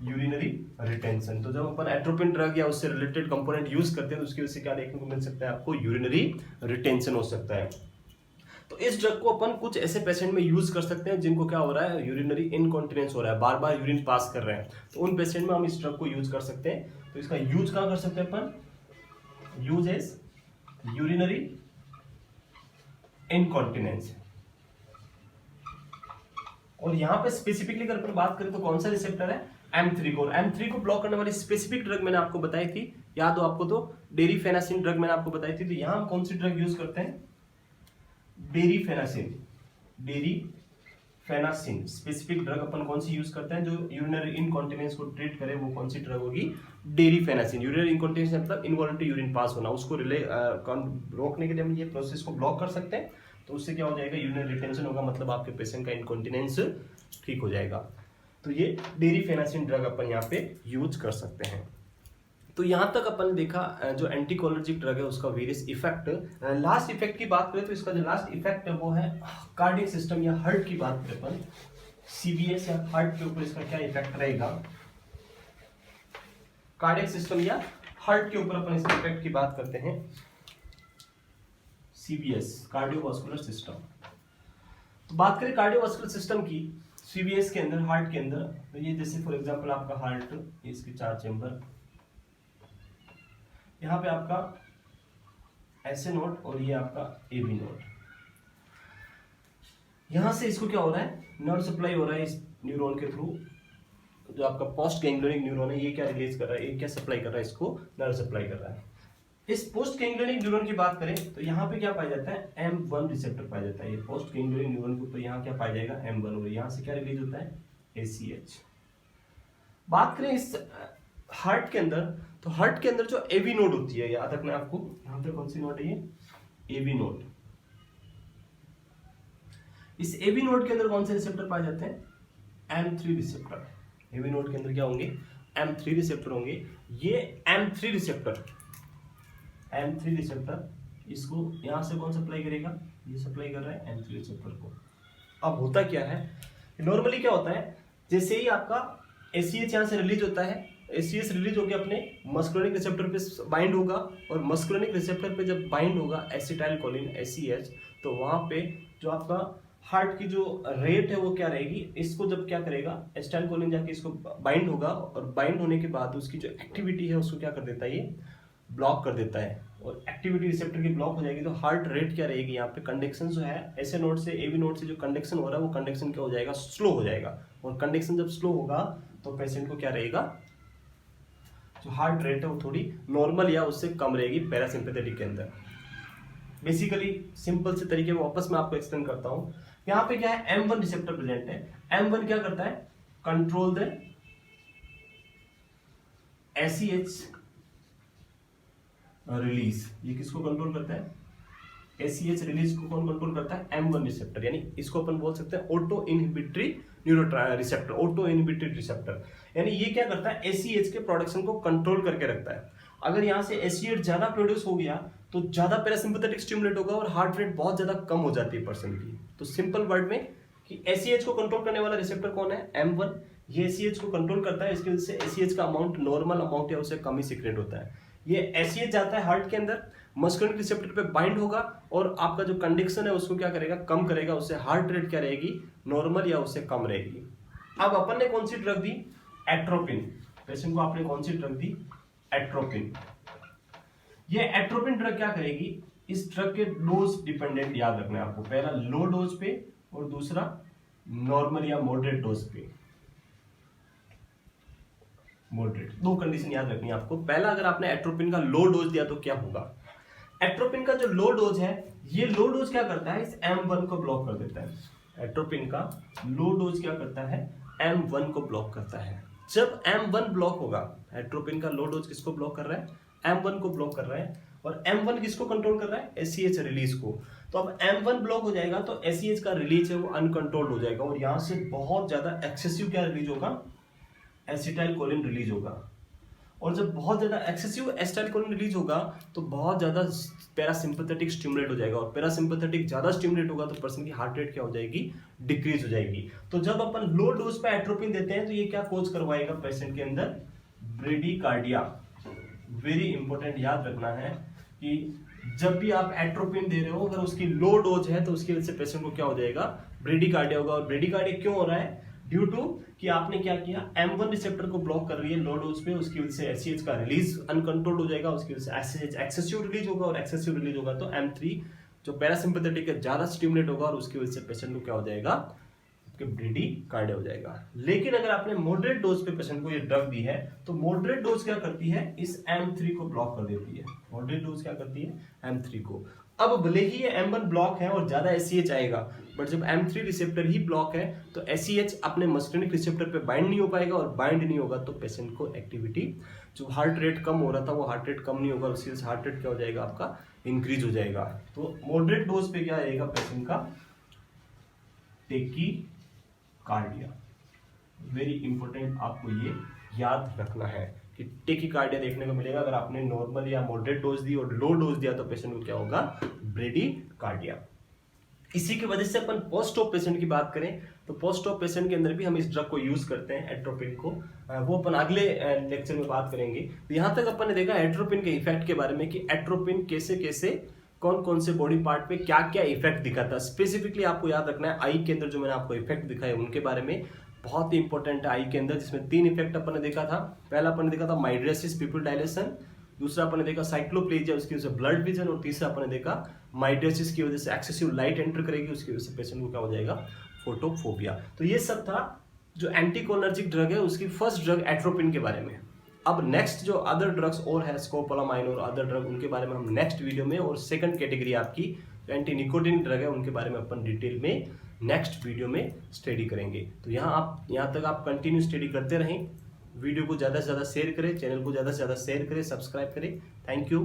यूरिनरी रिटेंशन। तो जब अपन एट्रोपिन ड्रग या उससे रिलेटेड कंपोनेंट यूज करते हैं तो उसकी वजह से क्या देखने को मिल सकता है, आपको यूरिनरी रिटेंशन हो सकता है। तो इस ड्रग को अपन कुछ ऐसे पेशेंट में यूज कर सकते हैं जिनको क्या हो रहा है, यूरिनरी इनकॉन्टिनेंस हो रहा है, बार बार यूरिन पास कर रहे हैं, तो उन पेशेंट में हम इस ड्रग को यूज कर सकते हैं। तो इसका यूज कहाँ कर सकते हैं अपन, यूज एज यूरिनरी इनकॉन्टिनेंस। और यहां पे स्पेसिफिकली अगर अपन बात करें तो कौन सा रिसेप्टर है, M3 को। M3 को ब्लॉक करने वाली स्पेसिफिक ड्रग मैंने आपको बताई थी, याद हो आपको, तो डेरिफेनासिन ड्रग मैंने आपको बताई थी। तो यहां हम कौन सी ड्रग यूज करते हैं, डेरिफेनासिन स्पेसिफिक ड्रग अपन कौन सी यूज करते हैं, जो यूरिनरी इनकॉन्टिनेंस को ट्रीट करे, वो कौन सी ड्रग होगी, डेरिफेनासिन। यूरिनरी इनकॉन्टिनेंस मतलब इनवॉलंटरी यूरिन पास होना, उसको रोकने के लिए हम ये प्रोसेस को ब्लॉक कर सकते हैं। तो उससे क्या हो जाएगा, यूरिनरी रिटेंशन होगा, मतलब आपके पेशेंट का इनकॉन्टिनेंस ठीक हो जाएगा। तो ये डेरिफेनासिन ड्रग अपन यहाँ पे यूज कर सकते हैं। तो यहां तक अपन ने देखा जो एंटीकोलर्जिक ड्रग है उसका वेरियस इफेक्ट। लास्ट इफेक्ट की बात करें तो इसका जो लास्ट इफेक्ट है वो है कार्डियक सिस्टम या हार्ट की बात करें अपन, CVS या हार्ट के ऊपर इसका क्या इफेक्ट रहेगा, कार्डियक सिस्टम या हार्ट के ऊपर अपन इसके इफेक्ट की बात करते हैं। CVS कार्डियोवास्कुलर सिस्टम, तो बात करें कार्डियोवास्कुलर सिस्टम की CVS के अंदर, हार्ट के अंदर, तो ये जैसे फॉर एग्जांपल आपका हार्ट, इसके 4 चेंबर, यहाँ पे आपका SA नोड और ये आपका AB नोड। यहां से इसको क्या हो रहा है, नर्व सप्लाई हो रहा है इस न्यूरॉन के थ्रू। जो आपका पोस्ट गैंग्लियोनिक न्यूरॉन है ये क्या रिलीज कर रहा है, ये क्या सप्लाई कर रहा है, इसको नर्व सप्लाई कर रहा है। इस पोस्ट गैंग्लियोनिक न्यूरॉन की बात करें तो यहाँ पे क्या पाया जाता है, M1 रिसेप्टर पाया जाता है। ये पोस्ट गैंग्लियोनिक न्यूरॉन के ऊपर यहाँ क्या पाया जाएगा, M1, और यहाँ से क्या रिलीज होता है, ACH। बात करें इस हार्ट के अंदर, तो हार्ट के अंदर जो AB नोड होती है, याद रखना आपको, यहाँ पे कौन सी नोड है ये, AB नोड। इस AB नोड के अंदर कौन से रिसेप्टर पाए जाते हैं, M3 रिसेप्टर। AB नोड के अंदर क्या होंगे, M3 रिसेप्टर होंगे। ये M3 रिसेप्टर इसको यहां से कौन सप्लाई करेगा, ये सप्लाई कर रहा है M3 रिसेप्टर को। अब होता क्या है, नॉर्मली क्या होता है, जैसे ही आपका ACH यहां से रिलीज होता है, ACH रिलीज होकर अपने मस्कुलिनिक रिसेप्टर पे बाइंड होगा, और मस्कुलिनिक रिसेप्टर पे जब बाइंड होगा एसिटाइलकोलिन ACH, तो वहां पे जो आपका हार्ट की जो रेट है वो क्या रहेगी, इसको जब क्या करेगा, एसिटाइलकोलिन जाके इसको बाइंड होगा, और बाइंड होने के बाद उसकी जो एक्टिविटी है उसको क्या कर देता है, ये ब्लॉक कर देता है, और एक्टिविटी रिसेप्टर की ब्लॉक हो जाएगी। तो हार्ट रेट क्या रहेगी, यहाँ पे कंडक्शन जो है SA नोड से AB नोड से जो कंडक्शन हो रहा है वो कंडक्शन क्या हो जाएगा, स्लो हो जाएगा। और कंडक्शन जब स्लो होगा तो पेशेंट को क्या रहेगा, जो हार्ट रेट है वो थोड़ी नॉर्मल या उससे कम रहेगी पैरासिम्पैथेटिक के अंदर। बेसिकली सिंपल से तरीके में वापस मैं आपको एक्सप्लेन करता हूँ। यहाँ पे क्या है, M1 रिसेप्टर प्रेजेंट है। M1 क्या करता है, कंट्रोल द ACH रिलीज। ये किसको कंट्रोल करता है, ACH रिलीज को कौन कंट्रोल करता है, M1 रिसेप्टर। यानी इसको अपन बोल सकते हैं auto inhibitory receptor, auto inhibitory receptor. यानी ये क्या करता है, ACH के प्रोडक्शन को कंट्रोल करके रखता है। अगर यहाँ से ACH ज्यादा प्रोड्यूस हो गया तो ज्यादा पैरासिम्पैथेटिक स्टिमुलेट होगा और हार्ट रेट बहुत ज्यादा कम हो जाती है पर्सन की। तो सिंपल वर्ड में कि ACH को कंट्रोल करने वाला रिसेप्टर कौन है, M1। ये ACH को कंट्रोल करता है, इसकी वजह से ACH का अमाउंट नॉर्मल अमाउंट या उससे कम ही सीक्रेट होता है। ये ACH जाता है हार्ट के अंदर, मस्कुलिनिक रिसेप्टर पे बाइंड होगा, और आपका जो कंडक्शन है उसको क्या करेगा, कम करेगा, उससे हार्ट रेट क्या रहेगी, नॉर्मल या उससे कम रहेगी। अब अपन ने कौन सी ड्रग दी, एट्रोपिन। पेशेंट को आपने कौन सी ड्रग दी, एट्रोपिन। ये एट्रोपिन ड्रग क्या करेगी, इस ड्रग के डोज डिपेंडेंट याद रखना है आपको, पहला लो डोज पे और दूसरा नॉर्मल या मॉडरेट डोज पे। मॉडरेट, दो कंडीशन याद रखनी है आपको। पहला, अगर आपने एट्रोपिन का लो डोज दिया तो क्या होगा, एट्रोपिन का जो लो डोज है, ये लो डोज क्या करता है, इस M1 को ब्लॉक कर देता है। एट्रोपिन का लो डोज क्या करता है, M1 को ब्लॉक करता है। जब M1 ब्लॉक होगा, एट्रोपिन का लो डोज किसको ब्लॉक कर रहा है, M1 को ब्लॉक कर रहा है, और M1 किसको कंट्रोल कर रहा है, ACH रिलीज को। तो अब M1 ब्लॉक हो जाएगा तो ACH का रिलीज है वो अनकंट्रोल्ड हो जाएगा, और यहां से बहुत ज्यादा एक्सेसिव क्या रिलीज होगा, एसिटाइलकोलिन रिलीज होगा। और जब बहुत ज्यादा एक्सेसिव एसिटाइलकोलिन रिलीज होगा तो बहुत ज्यादा पैरासिम्पैथेटिक स्टिमुलेट हो जाएगा, और पैरासिम्पैथेटिक ज्यादा स्टिमुलेट होगा तो पर्सन की हार्ट रेट क्या हो जाएगी, डिक्रीज हो जाएगी। तो जब अपन लो डोज पे एट्रोपिन देते हैं तो ये क्या कोज करवाएगा पेशेंट के अंदर, ब्रेडिकार्डिया। वेरी इंपॉर्टेंट याद रखना है कि जब भी आप एट्रोपिन दे रहे हो, अगर उसकी लो डोज है तो उसकी वजह से पेशेंट को क्या हो जाएगा, ब्रेडिकार्डिया होगा। और ब्रेडिकार्डिया क्यों हो रहा है, ड्यू टू कि आपने क्या किया, M1 रिसेप्टर को ब्लॉक कर रही है लो डोज पे, उसकी वजह से ACH का रिलीज अनकंट्रोल्ड हो जाएगा, उसकी वजह से ACH एक्सेसिव रिलीज होगा, और एक्सेसिव रिलीज होगा तो M3 जो पैरासिम्पैथेटिक है ज्यादा स्टिमुलेट होगा, और उसकी वजह से पेशेंट को क्या हो जाएगा, ब्रेडिकार्डिया हो जाएगा। लेकिन अगर आपने मॉडरेट डोज पे पेशेंट को ये ड्रग दी है तो मॉडरेट डोज क्या करती है, इस M3 को ब्लॉक कर देती है। मॉडरेट डोज क्या करती है, M3 को। अब भले ही ये M1 ब्लॉक है और ज्यादा ACH आएगा, बट जब M3 रिसेप्टर ही ब्लॉक है तो ACH अपने मस्कुलिनिक रिसेप्टर पे बाइंड नहीं हो पाएगा, और बाइंड नहीं होगा तो पेशेंट को एक्टिविटी, जो हार्ट रेट कम हो रहा था वो हार्ट रेट कम नहीं होगा, उसकी वजह से हार्ट रेट क्या हो जाएगा आपका, इंक्रीज हो जाएगा। तो मॉडरेट डोज पे क्या आएगा पेशेंट का, टेकीकार्डिया। वेरी इंपॉर्टेंट, आपको ये याद रखना है कि टेकीकार्डिया देखने को मिलेगा अगर आपने नॉर्मल या मॉडरेट डोज दी और लो डोज दिया तो पेशेंट को क्या होगा, ब्रेडिकार्डिया। इसी की वजह से अपन पोस्ट ऑप पेशेंट की बात करें तो पोस्ट ऑप पेशेंट के अंदर भी हम इस ड्रग को यूज करते हैं, एट्रोपिन को। वो अपन अगले लेक्चर में बात करेंगे। तो यहाँ तक अपन ने देखा एट्रोपिन के इफेक्ट के बारे में कि एट्रोपिन कैसे कैसे कौन कौन से बॉडी पार्ट पे क्या क्या इफेक्ट दिखाता है। स्पेसिफिकली आपको याद रखना है आई के अंदर जो मैंने आपको इफेक्ट दिखाए उनके बारे में, बहुत ही इंपॉर्टेंट है आई के अंदर, जिसमें 3 इफेक्ट अपन ने देखा था। पहला अपन ने देखा था माइड्रेसिस, पिपल डायलेशन, दूसरा अपन ने देखा साइक्लोप्लेजिया, उसकी वजह से ब्लड विजन, और तीसरा अपन ने देखा माइटोसिस की वजह से एक्सेसिव लाइट एंटर करेगी, उसकी वजह से पेशेंट को क्या हो जाएगा, फोटोफोबिया। तो ये सब था जो एंटीकोलिनर्जिक ड्रग है उसकी फर्स्ट ड्रग एट्रोपिन के बारे में। अब नेक्स्ट जो अदर ड्रग्स और है स्कोपोलामाइन और अदर ड्रग, उनके बारे में हम नेक्स्ट वीडियो में, और सेकंड कैटेगरी आपकी जो एंटी निकोटिन ड्रग है उनके बारे में अपन डिटेल में नेक्स्ट वीडियो में स्टडी करेंगे। तो यहाँ तक आप कंटिन्यू स्टडी करते रहें, वीडियो को ज़्यादा से ज़्यादा शेयर करें, चैनल को ज़्यादा से ज़्यादा शेयर करें, सब्सक्राइब करें। Thank you.